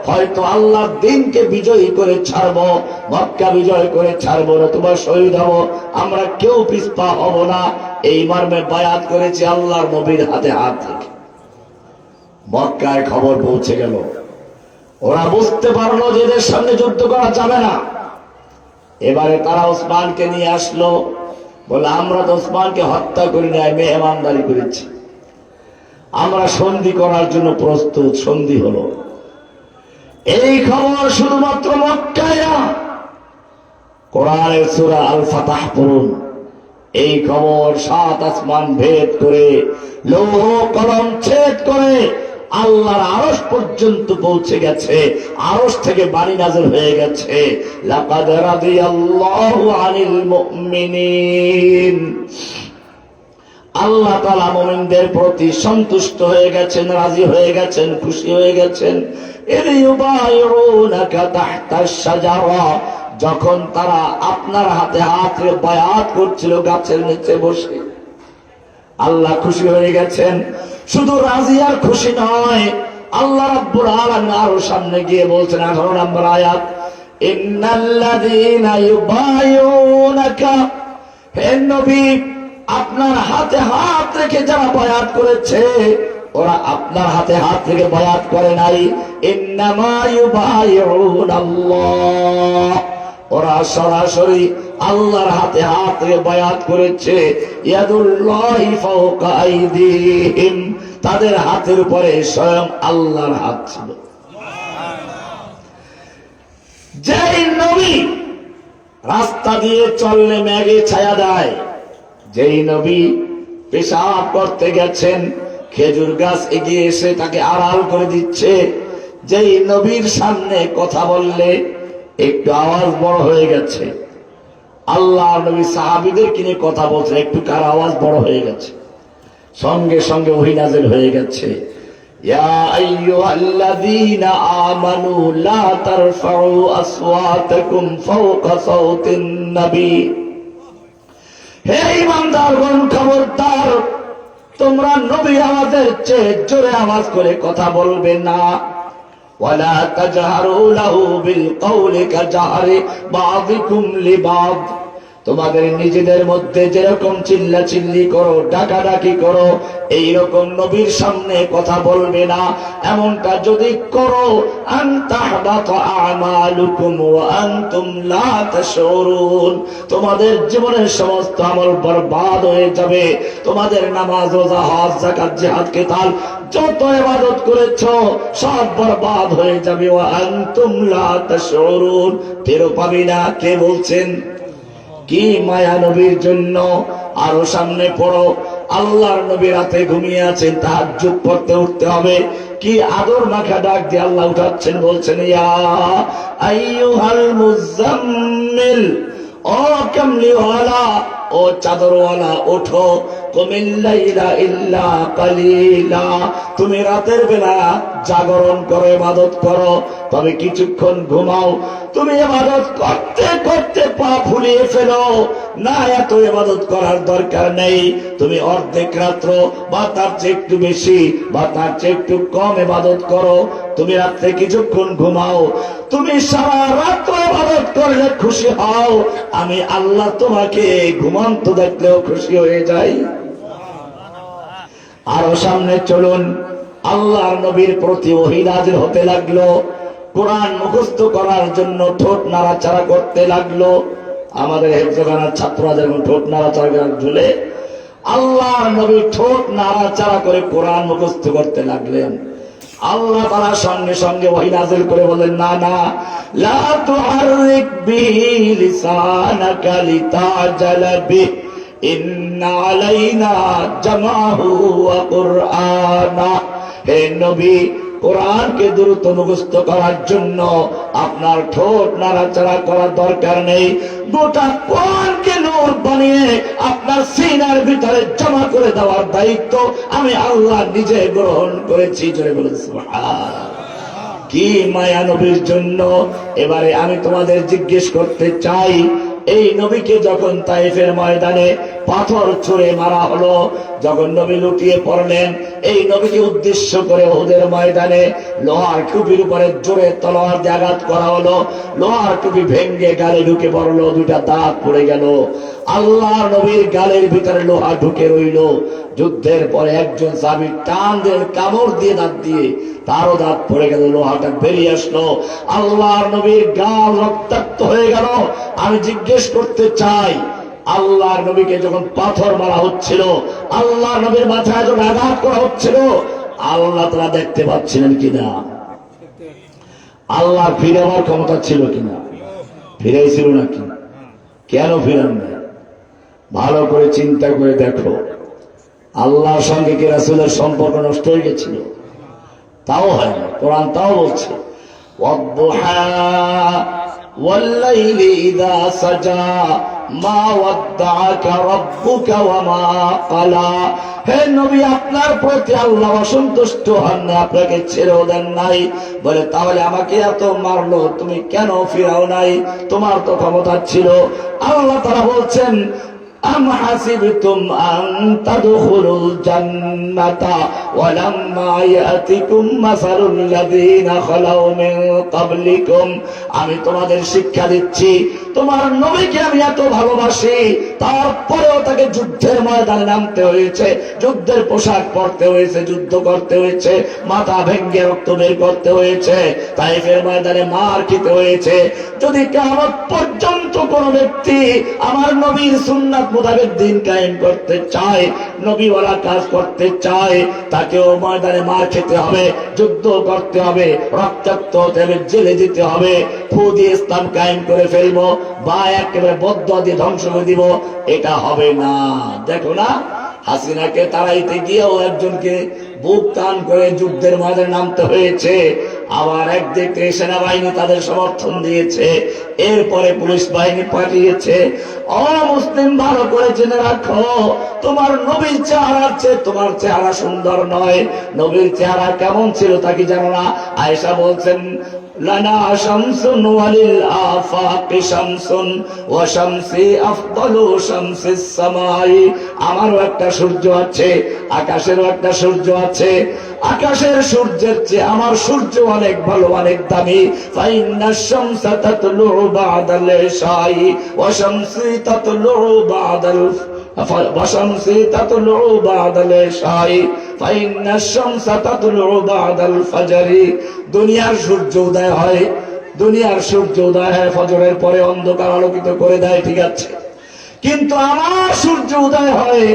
হয়তো আল্লাহর দ্বীনকে বিজয়ী করে ছাড়ব, মক্কা বিজয় করে ছাড়ব, নতুবা শহীদ হব, আমরা কেউ পিছপা হব না। এই মর্মে বায়াত করেছি আল্লাহর নবীর হাতে হাত থেকে। মক্কায় খবর পৌঁছে গেল, ওরা বুঝতে পারলো যে এদের সামনে যুদ্ধ করা যাবে না। এবারে তারা ওসমানকে নিয়ে আসলো, বলে আমরা তো ওসমানকে হত্যা করি নাই, মেহমানদারি করেছি, আমরা সন্ধি করার জন্য প্রস্তুত। সন্ধি হলো। এই খবর শুধুমাত্র মক্কায় না, কোরআনের সূরা আল ফাতহ পড়ুন। এই খবর 7 আসমান ভেদ করে, লৌহ কলম ছেদ করে আল্লাহর আরশ পর্যন্ত পৌঁছে গেছে। আরশ থেকে বাণী নাযিল হয়ে গেছে, লাকাদ রাদিয়াল্লাহু আনিল মুমিনিন। আল্লাহ তাআলা মুমিনদের প্রতি সন্তুষ্ট হয়ে গেছেন, রাজি হয়ে গেছেন, খুশি হয়ে গেছেন। ইউবাইউনাকা তাহতাশ শাজারা, যখন তারা আপনার হাতে হাত রেখে বায়াত করছিল গাছের নিচে বসে, আল্লাহ খুশি হয়ে গেছেন। শুধু রাজি আর খুশি নয়, আল্লাহ রাব্বুল আলামিন আরো সামনে গিয়ে বলছেন 18 নম্বর আয়াত, ইন্নাল্লাযীনা ইউবাইউনাকা, হে নবী আপনার হাতে হাত রেখে যারা বায়াত করেছে, ওরা আপনার হাতে হাত রেখে বায়াত করে নাই। ইন্নামা ইউবাইউনাল্লাহ, ওরা সরাসরি আল্লাহর হাতে হাত রেখে বায়াত করেছে। ইয়াদুল্লাহি ফাওকা আইদিহিম, তাদের হাতের উপরে স্বয়ং আল্লাহর হাত ছিল। যেই নবী রাস্তা দিয়ে চললে মেঘে ছায়া দেয়, যেই নবী পেশাব করতে গেছেন, খেজুর গাছ এগিয়ে এসে তাকে আড়াল করে দিচ্ছে, যেই নবীর সামনে কথা বললে একটু আওয়াজ বড় হয়ে গেছে, আল্লাহ নবী সাহাবীদের কিনে কথা বলছেন, একটু কার আওয়াজ বড় হয়ে গেছে, সঙ্গে সঙ্গে ওহী নাযিল হয়ে গেছে। ইয়া আইয়ুহাল্লাযীনা আমানু লা তারফাউ আসওয়াতাকুম ফাওকা সাওতিন নবী, হে ঈমানদারগণ খবরদার, তোমরা নবীর আওয়াজের চেয়ে জোরে আওয়াজ করে কথা বলবে না। ওয়ালা তাজহারু লাহু বিল কওলি কাজহারি বাযিকুম লিবাদ, তোমাদের নিজেদের মধ্যে যেরকম চিল্লাচিল্লি করো, ডাকাডাকি করো, এইরকম নবীর সামনে কথা বলবে না। এমনটা যদি করো, আন তাহবাতা আমালুকুম ওয়া আনতুম লা তাশউরুন, তোমাদের জীবনের সমস্ত আমল বরবাদ হয়ে যাবে। তোমাদের নামাজ, রোজা, হজ, যাকাত, জিহাদ, কিতাল যত ইবাদত করেছো সব বরবাদ হয়ে যাবে। ওয়া আনতুম লা তাশউরুন, টেরও পাবি না। কে বলছেন? কি মায়া নবীর জন্য। আরো সামনে পড়ো, আল্লাহর নবী রাতে ঘুমিয়ে আছেন, তাহাজ্জুদ পড়তে উঠতে হবে, কি আদর মাখা ডাক দিয়ে আল্লাহ উঠাচ্ছেন, বলছেন ইয়া আইয়ুহাল মুজাম্মিল, ও কামলিওয়ালা, ও চাদরওয়ালা, ওঠো। কুমিল লাইলা ইল্লা কালিলা, তুমি রাতের বেলা জাগরণ করো, ইবাদত করো, তবে কিছুক্ষণ ঘুমাও। তুমি ইবাদত করতে করতে পা ফুলিয়ে ফেলো না, এত ইবাদত করার দরকার নেই। তুমি অর্ধেক রাত্র বা তার চেয়ে একটু বেশি বা তার চেয়ে একটু কম ইবাদত করো। তুমি রাত্রে কিছুক্ষণ ঘুমাও, তুমি সারা রাত্র ইবাদত করলে খুশি হও। আমি আল্লাহ তোমাকে ঘুমন্ত দেখলেও খুশি হয়ে যাই। আরো সামনে চলুন, আল্লাহর নবীর প্রতি ওহী নাযিল হতে লাগলো। কোরআন মুখস্থ করার জন্য ঠোঁট নাড়াচাড়া করতে লাগলো। আমাদের হেফজখানার ছাত্ররা যখন ঠোঁট নাড়াচাড়া ঝুলে, আল্লাহর নবী ঠোঁট নাড়াচাড়া করে কোরআন মুখস্থ করতে লাগলেন। আল্লাহ তাআলা সঙ্গে সঙ্গে ওহী নাযিল করে বলেন, না না, লা তুহাররিক বিহি লিসানাকা লিতাজালা বিহি ইন্না আলাইনা জামাহু ওয়া কুরআনা। হে নবী, কোরআনকে দ্রুত মুখস্থ করার জন্য আপনার ঠোঁট নাড়াচাড়া করার দরকার নেই। গোটা কোরআনকে নূর বানিয়ে আপনার সিনার ভিতরে জমা করে দেওয়ার দায়িত্ব আমি আল্লাহ নিজে গ্রহণ করেছি। জোরে বলুন সুবহানাল্লাহ। কি মায়া নবীর জন্য। এবারে আমি তোমাদের জিজ্ঞেস করতে চাই, এই নবীকে যখন তায়েফের ময়দানে পাথর ছুঁড়ে মারা হলো, যখন নবী লুটিয়ে পড়লেন, এই নবীকে উদ্দেশ্য করে উহুদের ময়দানে লোহার টুপির উপরে জোরে তলোয়ার দিয়ে আঘাত করা হলো। লোহার টুপি ভেঙ্গে গালে ঢুকে পড়লো, দুইটা দাঁত পড়ে গেল। আল্লাহ নবীর গালের ভিতরে লোহা ঢুকে রইল। যুদ্ধের পরে একজন সাহাবী টান দিয়ে কামড় দিয়ে দাঁত দিয়ে তারও দাঁত পড়ে গেল, লোহাটা বেরিয়ে আসলো। আল্লাহর নবীর গাল রক্তাক্ত হয়ে গেল। আমি জিজ্ঞেস করতে চাই, আল্লাহর নবীকে যখন পাথর মারা হচ্ছিল, আল্লাহর নবীর মাথায় যখন আঘাত করা হচ্ছিল, আল্লাহ তারা দেখতে পাচ্ছিলেন কিনা? আল্লাহর ফিরে আবার ক্ষমতা ছিল কিনা? ফিরেছিল নাকি? কেন ফিরান না? ভালো করে চিন্তা করে দেখো। আল্লাহর সঙ্গে কি রাসূলের সম্পর্ক নষ্ট হয়ে গেছিল? তাও হয় না। কোরআন তাও বলছে, ওয়াদ-দুহা ওয়াল-লাইলি ইযা সাজা মা ওয়াদ্দাআকা রাব্বুকা ওয়া মা ক্বালা। হে নবী, আপনার প্রতি আল্লাহ অসন্তুষ্ট হন না, আপনাকে ছেড়েও দেন নাই। বলে, তাহলে আমাকে এত মারলো, তুমি কেন ফিরাও নাই? তোমার তো ক্ষমতা ছিল। আল্লাহ তাআলা বলছেন, আম হাসিবতুম আন তাদখুলুল জান্নাতা ওয়া লাম্মা ইয়াতিকুম মাসালুল লাযীনা খালাউ মিন ক্বাবলিকুম। আমি তোমাদের শিক্ষা দিচ্ছি, তোমার নবীকে আমি এত ভালোবাসি, তারপরেও তাকে যুদ্ধের ময়দানে নামতে হয়েছে, যুদ্ধের পোশাক পরতে হয়েছে, যুদ্ধ করতে হয়েছে, মাথা ভেঙ্গে রক্ত বের করতে হয়েছে, তায়েফের ময়দানে মার খেতে হয়েছে। যদি কিয়ামত পর্যন্ত কোন ব্যক্তি আমার নবীর সুন্নাত মোতাবেক দিন কায়েম করতে চায়, নবীওয়ালা কাজ করতে চায়, তাকেও ময়দানে মার খেতে হবে, যুদ্ধ করতে হবে, রক্তাক্ত হতে হবে, জেলে যেতে হবে, ফু দিয়ে ইসলাম কায়েম করে ফেলবো বা একেবারে বদদুয়া দিয়ে ধ্বংস করে দিব, এটা হবে না। দেখো না, হাসিনাকে তাড়াইতে গিয়েও একজনকে বুক টান করে যুদ্ধের ময়দানে নামতে হয়েছে। আবার একদিকে সেনাবাহিনী তাদের সমর্থন দিয়েছে, এরপরে পুলিশ বাহিনী পাঠিয়েছে। অমুসলিম ভালো করে জেনে রাখো, তোমার নবীর চেহারার চেয়ে তোমার চেহারা সুন্দর নয়। নবীর চেহারা কেমন ছিল তা কি জানো না? আয়েশা বলছেন, লানা শামসুন ওয়ালিল আফাকি শামসুন ওয়া শামসি আফদালু শামসিস সামাই। আমারও একটা সূর্য আছে, আকাশেরও একটা সূর্য আছে। আকাশের সূর্যের চেয়ে আমার সূর্য অনেক ভালো, অনেক দামি। ফাইন্নাশ শামসা তাতলু বা'দাল ইশাই ওয়া শামসি তাতলু বা'দাল وشمسي تطلع بعد العشاء فإن الشمس تطلع بعد الفجر। দুনিয়ার সূর্য উদয় হয়, দুনিয়ার সূর্য উদয় হয় ফজরের পরে, অন্ধকার আলোকিত করে দেয়, ঠিক আছে, কিন্তু আমার সূর্য উদয় হয়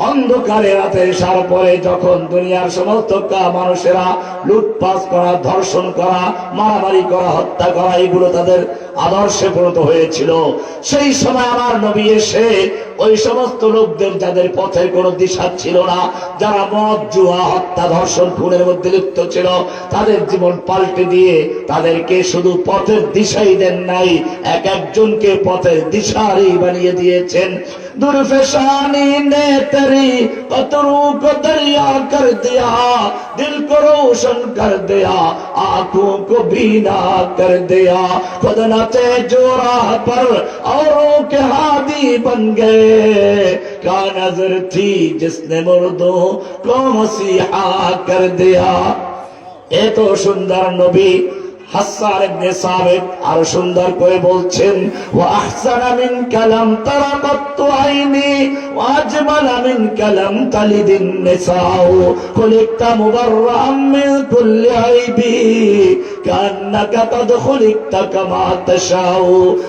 অন্ধকারে রাতে এসার পরে, যখন দুনিয়ার সমস্ত মানুষেরা লুটপাট করা, ধর্ষণ করা, মারামারি করা, হত্যা করা, এগুলো তাদের আদর্শে পরিণত হয়েছিল। সেই সময় আমার নবী এসে ওই সমস্ত লোকদের, যাদের পথের কোনো দিশা ছিল না, যারা মদ, জুয়া, হত্যা, ধর্ষণ, খুনের মধ্যে লিপ্ত ছিল, তাদের জীবন পাল্টে দিয়ে তাদেরকে শুধু পথের দিশাই দেন নাই, এক একজনকে পথের দিশারি বানিয়ে দিয়েছেন। দুরফেশানি নে তেরি কতরু কো দরিয়া কর দিয়া, দিল কো রোশন কর দিয়া, आंखों को बीना कर दिया। खुद नचे जो राह पर औरों के हादी बन गए, क्या नजर थी जिसने मुर्दों को मसीहा कर दिया। এত সুন্দর নবী হাসান ইবনে সাবিত আরো সুন্দর করে বলছেন, ওয়া আহসানা মিন কালাম তারা কাত্তু আইনি ওয়া আজমালা মিন কালাম তালিদিন নিসাউ খুলিকতা মুবাররাম মিন কুল্লি আইবি কান্নাকা কাদ খুলিকতা কামা তাশাউ।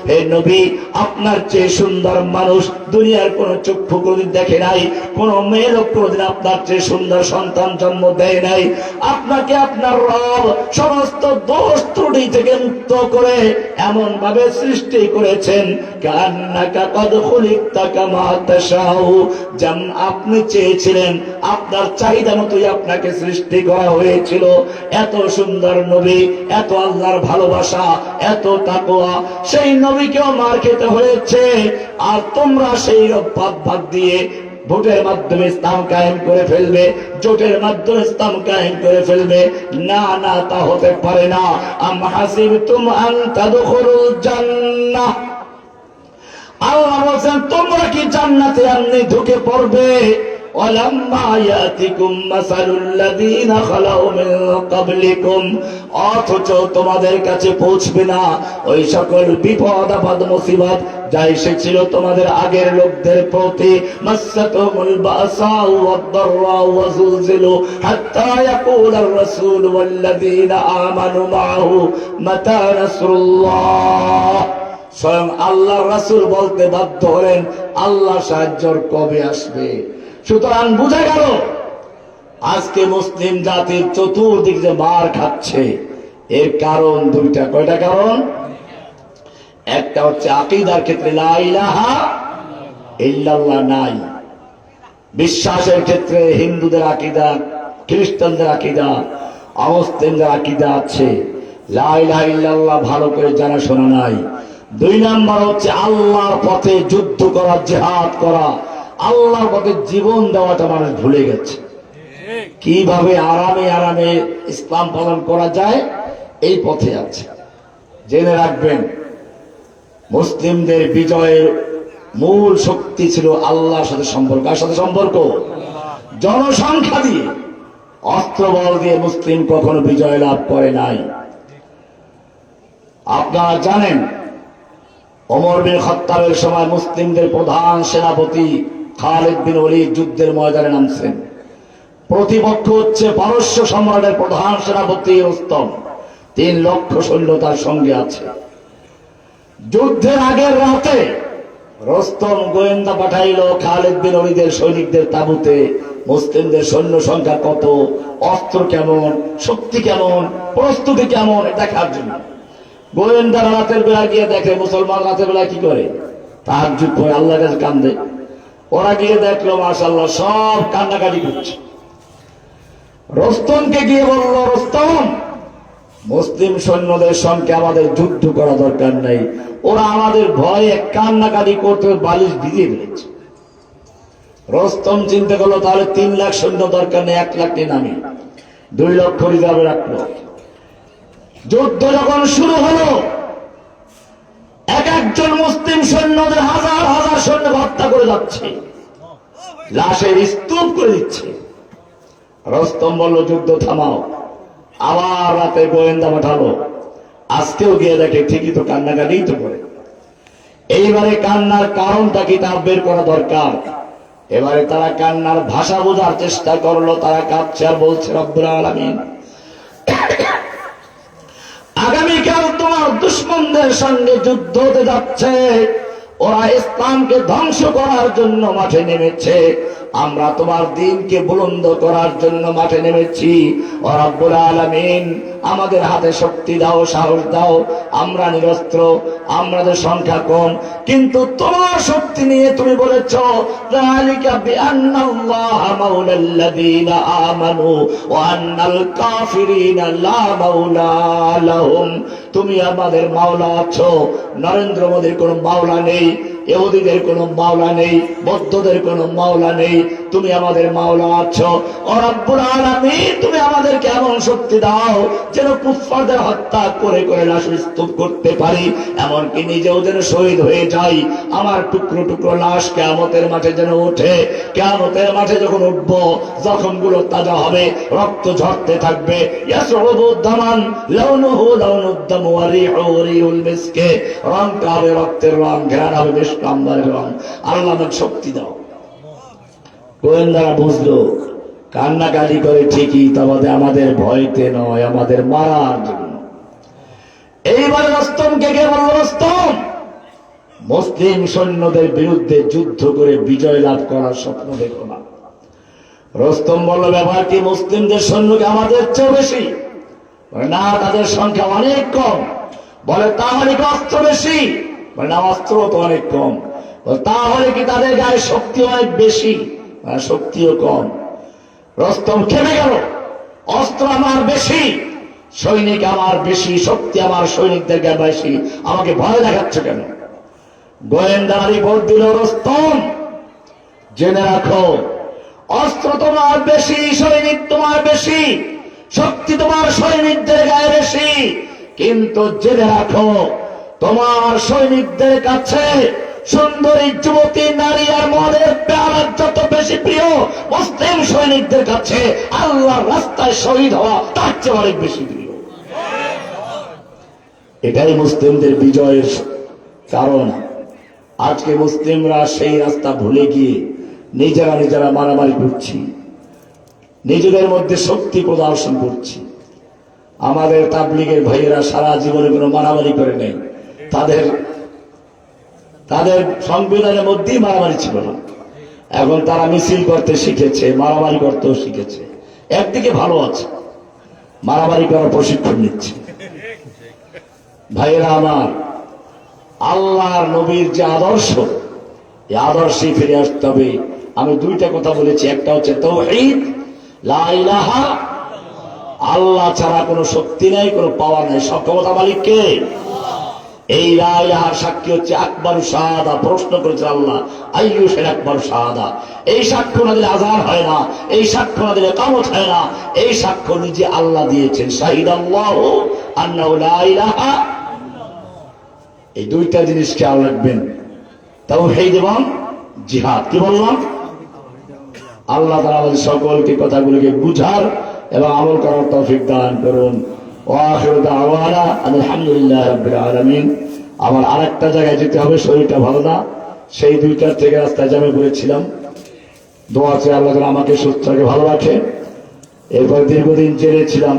হে নবী, আপনার চেয়ে সুন্দর মানুষ দুনিয়ার কোন চক্ষু কোনদিন দেখে নাই, কোন মেয়ে লোক কোনদিন আপনার চেয়ে সুন্দর সন্তান জন্ম দেয় নাই। আপনাকে আপনার রব সমস্ত দোষ ত্রুটি থেকে মুক্ত করে এমন ভাবে সৃষ্টি করেছেন, কান্নাকা কদ খুলিকতা কামা তাশাউ, যেমন আপনি চেয়েছিলেন আপনার চাহিদা মতোই আপনাকে সৃষ্টি করা হয়েছিল। এত সুন্দর নবী, এত আল্লাহর ভালোবাসা, এত তাকওয়া, সেই নবীকেও মার খেতে হয়েছে। আর তোমরা সেই ভাগ দিয়ে ভোটের মাধ্যমে ইসলাম কায়েম করে ফেলবে, জোটের মাধ্যমে ইসলাম কায়েম করে ফেলবে। না না, তা হতে পারে না। আম হাসিবতুম আন তাদখুলুল জান্নাহ, আল্লাহ বলেন তোমরা কি জান্নাতে এমনি ঢুকে পড়বে? ওয়ালাম্মা ইয়াতিকুম মাসালুল লাযীনা খালাউ মিন ক্বাবলিকুম, অথচ তোমাদের কাছে পৌঁছবে না ওই সকল বিপদ আপদ মুসিবত যা এসেছিল তোমাদের আগের লোকদের প্রতি। মাসাতুহুল বাসাউ ওয়াদ-দাররাউ ওয়া যুলজিলু হাত্তা ইয়াকুলার রাসূল ওয়াল লাযীনা আমানু মাআহু মাতা নাসরুল্লাহ। স্বয়ং আল্লাহর রাসূল বলতে বাধ্য হলেন, আল্লাহ সাহায্য কবে আসবে? সুতরাং বুঝা গেল আজকে মুসলিম জাতির চতুর্দিক যে মার খাচ্ছে, এর কারণ দুইটা। কয়টা কারণ? একটা হচ্ছে আকীদার ক্ষেত্রে লা ইলাহা ইল্লাল্লাহ নাই, বিশ্বাসের ক্ষেত্রে হিন্দুদের আকীদা, খ্রিস্টানদের আকীদা, অমুসলিমদের আকীদা আছে, লা ইলাহা ইল্লাল্লাহ ভালো করে জানাশোনা নাই। দুই নাম্বার হচ্ছে আল্লাহর পথে যুদ্ধ করা, জিহাদ করা, আল্লাহর পথে জীবন দেওয়াটা মানুষ ভুলে গেছে। কিভাবে আরামে আরামে ইসলাম পালন করা যায় এই পথে আছে। জেনে রাখবেন, মুসলিমদের বিজয়ের মূল শক্তি ছিল আল্লাহর সাথে সম্পর্ক। কার সাথে সম্পর্ক? জনসংখ্যা দিয়ে, অস্ত্রবল দিয়ে মুসলিম কখনো বিজয় লাভ করে নাই। আপনারা জানেন, ওমর বিন খাত্তাবের সময় মুসলিমদের প্রধান সেনাপতি খালিদ বিন ওলীদ যুদ্ধের ময়দানে নামছেন। প্রতিপক্ষ হচ্ছে পারস্য সম্রাটের প্রধান সেনাপতি রুস্তম, 3 লক্ষ সৈন্য তার সঙ্গে আছে। যুদ্ধের আগের রাতে রুস্তম গোয়েন্দা পাঠাইল খালিদ বিন ওলীদের সৈনিকদের তাঁবুতে মুসলিমদের সৈন্য সংখ্যা কত, অস্ত্র কেমন, শক্তি কেমন, প্রস্তুতি কেমন দেখার জন্য। গোয়েন্দারা রাতের বেলা গিয়ে দেখে মুসলমান রাতের বেলা কি করে, তাহাজ্জুদ পড়ে, আল্লাহর কাছে কান্দে। ওরা গিয়ে দেখলো মাশাআল্লাহ সব কান্নাকাটি করছে। রুস্তমকে গিয়ে বলল, রুস্তম, মুসলিম সৈন্যদের সঙ্গে আমাদের যুদ্ধ করা দরকার নাই, ওরা আমাদের ভয়ে কান্নাকাটি করতে বালিশ ভিজিয়ে ফেলেছে। রুস্তম চিন্তা করলো তাহলে 3 লাখ সৈন্য দরকার নেই, 1 লাখ নিয়ে নামি 2 লক্ষ রিজার্ভে রাখলো। যুদ্ধ যখন শুরু হলো, এক একজন মুসলিম সৈন্যদের হাজার হাজার সৈন্য হত্যা করে যাচ্ছে, লাশের স্তূপ করে দিচ্ছে। রুস্তম বলল, যুদ্ধ থামাও। আবার রাতে গোয়েন্দা পাঠালো, আজকেও গিয়ে দেখে ঠিকই তো কান্নাকাটিই তো করে। এইবারে কান্নার কারণটা কি তা বের করা দরকার। এবারে তারা কান্নার ভাষা বোঝার চেষ্টা করলো। তারা কাঁদছে আর বলছে, রব্বুল আলামিন, আগামীকাল তোমার দুশমনদের সঙ্গে যুদ্ধ হতে যাচ্ছে, ওরা ইসলামকে ধ্বংস করার জন্য মাঠে নেমেছে, আমরা তোমার দ্বীনকে বুলন্দ করার জন্য মাঠে নেমেছি। ও রব্বুল আলামিন, আমাদের হাতে শক্তি দাও, সাহস দাও। আমরা নিরস্ত্র, আমাদের সংখ্যা কম, কিন্তু তোমার শক্তি নিয়ে তুমি বলেছ, যালিকা বিআন্নাল্লাহা মাওলাল্লাযীনা আমানু ওয়া আন্নাল কাফিরিনা লা মাওলা লাহুম। তুমি আমাদের মাওলা আছো, নরেন্দ্র মোদীর কোনো মাওলা নেই, ইহুদিদের কোনো মাওলা নেই, বৌদ্ধদের কোনো মাওলা নেই, তুমি আমাদের মাওলা আছো। ও রব্বুল আলামিন, তুমি আমাদেরকে এমন শক্তি দাও যেন কুফফারদের হত্যা করে করে লাশ স্তূপ করতে পারি, এমনকি নিজেও যেন শহীদ হয়ে যাই। আমার টুকরো টুকরো লাশ কিয়ামতের মাঠে যেন ওঠে। কিয়ামতের মাঠে যখন উঠবো, জখমগুলো তাজা হবে, রক্ত ঝরতে থাকবে। ইয়াসরুবু দামান লাউনুহু লাউনুদ দাম ওয়া রিহুহু রিহুল মিসকে, রংটা হবে রক্তের রং, ঘ্রাণ হবে মিশক আম্বারের রং। আল্লাহ আমাকে শক্তি দাও। গোয়েন্দারা বুঝলো, কান্নাকাটি করে ঠিকই, তবে আমাদের ভয়তে নয়, আমাদের মারার জন্য। এইবার রস্তমকে কে বলল, রস্তম মুসলিম সৈন্যদের বিরুদ্ধে যুদ্ধ করে বিজয় লাভ করার স্বপ্ন দেখো না। রস্তম বলল, ব্যাপার কি, মুসলিমদের সৈন্যকে আমাদের চেয়ে বেশি? না, তাদের সংখ্যা অনেক কম। বলে, তাহলে কি অস্ত্র বেশি? বলে, না, অস্ত্র তো অনেক কম। তাহলে কি তাদের গায়ে শক্তি অনেক বেশি? শক্তিও কম। রস্তম খেপে গেল, অস্ত্র আমার বেশি, সৈনিক আমার বেশি, শক্তি আমার সৈনিকদের গায়ে বেশি, আমাকে ভয় দেখাচ্ছ কেন? গোয়েন্দারা রিপোর্ট দিল, রস্তম জেনে রাখো, অস্ত্র তোমার বেশি, সৈনিক তোমার বেশি, শক্তি তোমার সৈনিকদের গায়ে বেশি, কিন্তু জেনে রাখো তোমার সৈনিকদের কাছে সুন্দরী যুবতী নারী আর মদের পেয়ালা যত বেশি প্রিয়, মুসলিম সৈনিকদের কাছে আল্লাহর রাস্তায় শহীদ হওয়া তার চেয়ে অনেক বেশি প্রিয়। এটাই মুসলিমদের বিজয়ের কারণ। আজকে মুসলিমরা সেই রাস্তা ভুলে গিয়ে নিজেরা নিজেরা মারামারি করছি, নিজেদের মধ্যে শক্তি প্রদর্শন করছি। আমাদের তাবলীগের ভাইয়েরা সারা জীবনে কোনো মারামারি করে নেই, তাদের সংবিধানের মধ্যেই মারামারি ছিল না। এখন তারা মিছিল করতে শিখেছে, মারামারি করতেও শিখেছে। একদিকে ভালো আছে, মারামারি করার প্রশিক্ষণ নিচ্ছে। ভাইয়েরা আমার, আল্লাহর নবীর যে আদর্শ, এই আদর্শে ফিরে আসতে হবে। আমি দুইটা কথা বলেছি, একটা হচ্ছে তাওহীদ, লা ইলাহা, আল্লাহ ছাড়া কোনো শক্তি নাই, কোনো পাওয়ার নাই, সব ক্ষমতা মালিক কে? এই লা ইলাহার সাক্ষী হচ্ছে আকবারু শাহাদা। প্রশ্ন করেছে আল্লাহ, আইয়ু সে আকবারু শাহাদা? এই সাক্ষ্য না দিলে আযান হয় না, এই সাক্ষ্য না দিলে ইকামত হয় না। এই সাক্ষ্য নিজে আল্লাহ দিয়েছেন, শাহিদাল্লাহু আন্নাহু লা ইলাহা। এই দুইটা জিনিস খেয়াল রাখবেন, তাওহীদ এবং জিহাদ। কি বললাম? আল্লাহ তাআলা আমাদের সকলকে কথাগুলোকে বুঝার এবং আমল করার তৌফিক দান করুন। ওয়া আখিরু দাওয়ানা আলহামদুলিল্লাহি রাব্বিল আলামিন। আমার আরেকটা জায়গায় যেতে হবে, শরীরটা ভালো না, সেই 2টার থেকে রাস্তায় জ্যামে পড়েছিলাম। দোয়া চাই আল্লাহ যেন আমাকে সুস্থ রাখে, ভালো রাখে। এরপর দীর্ঘদিন জেলে ছিলাম,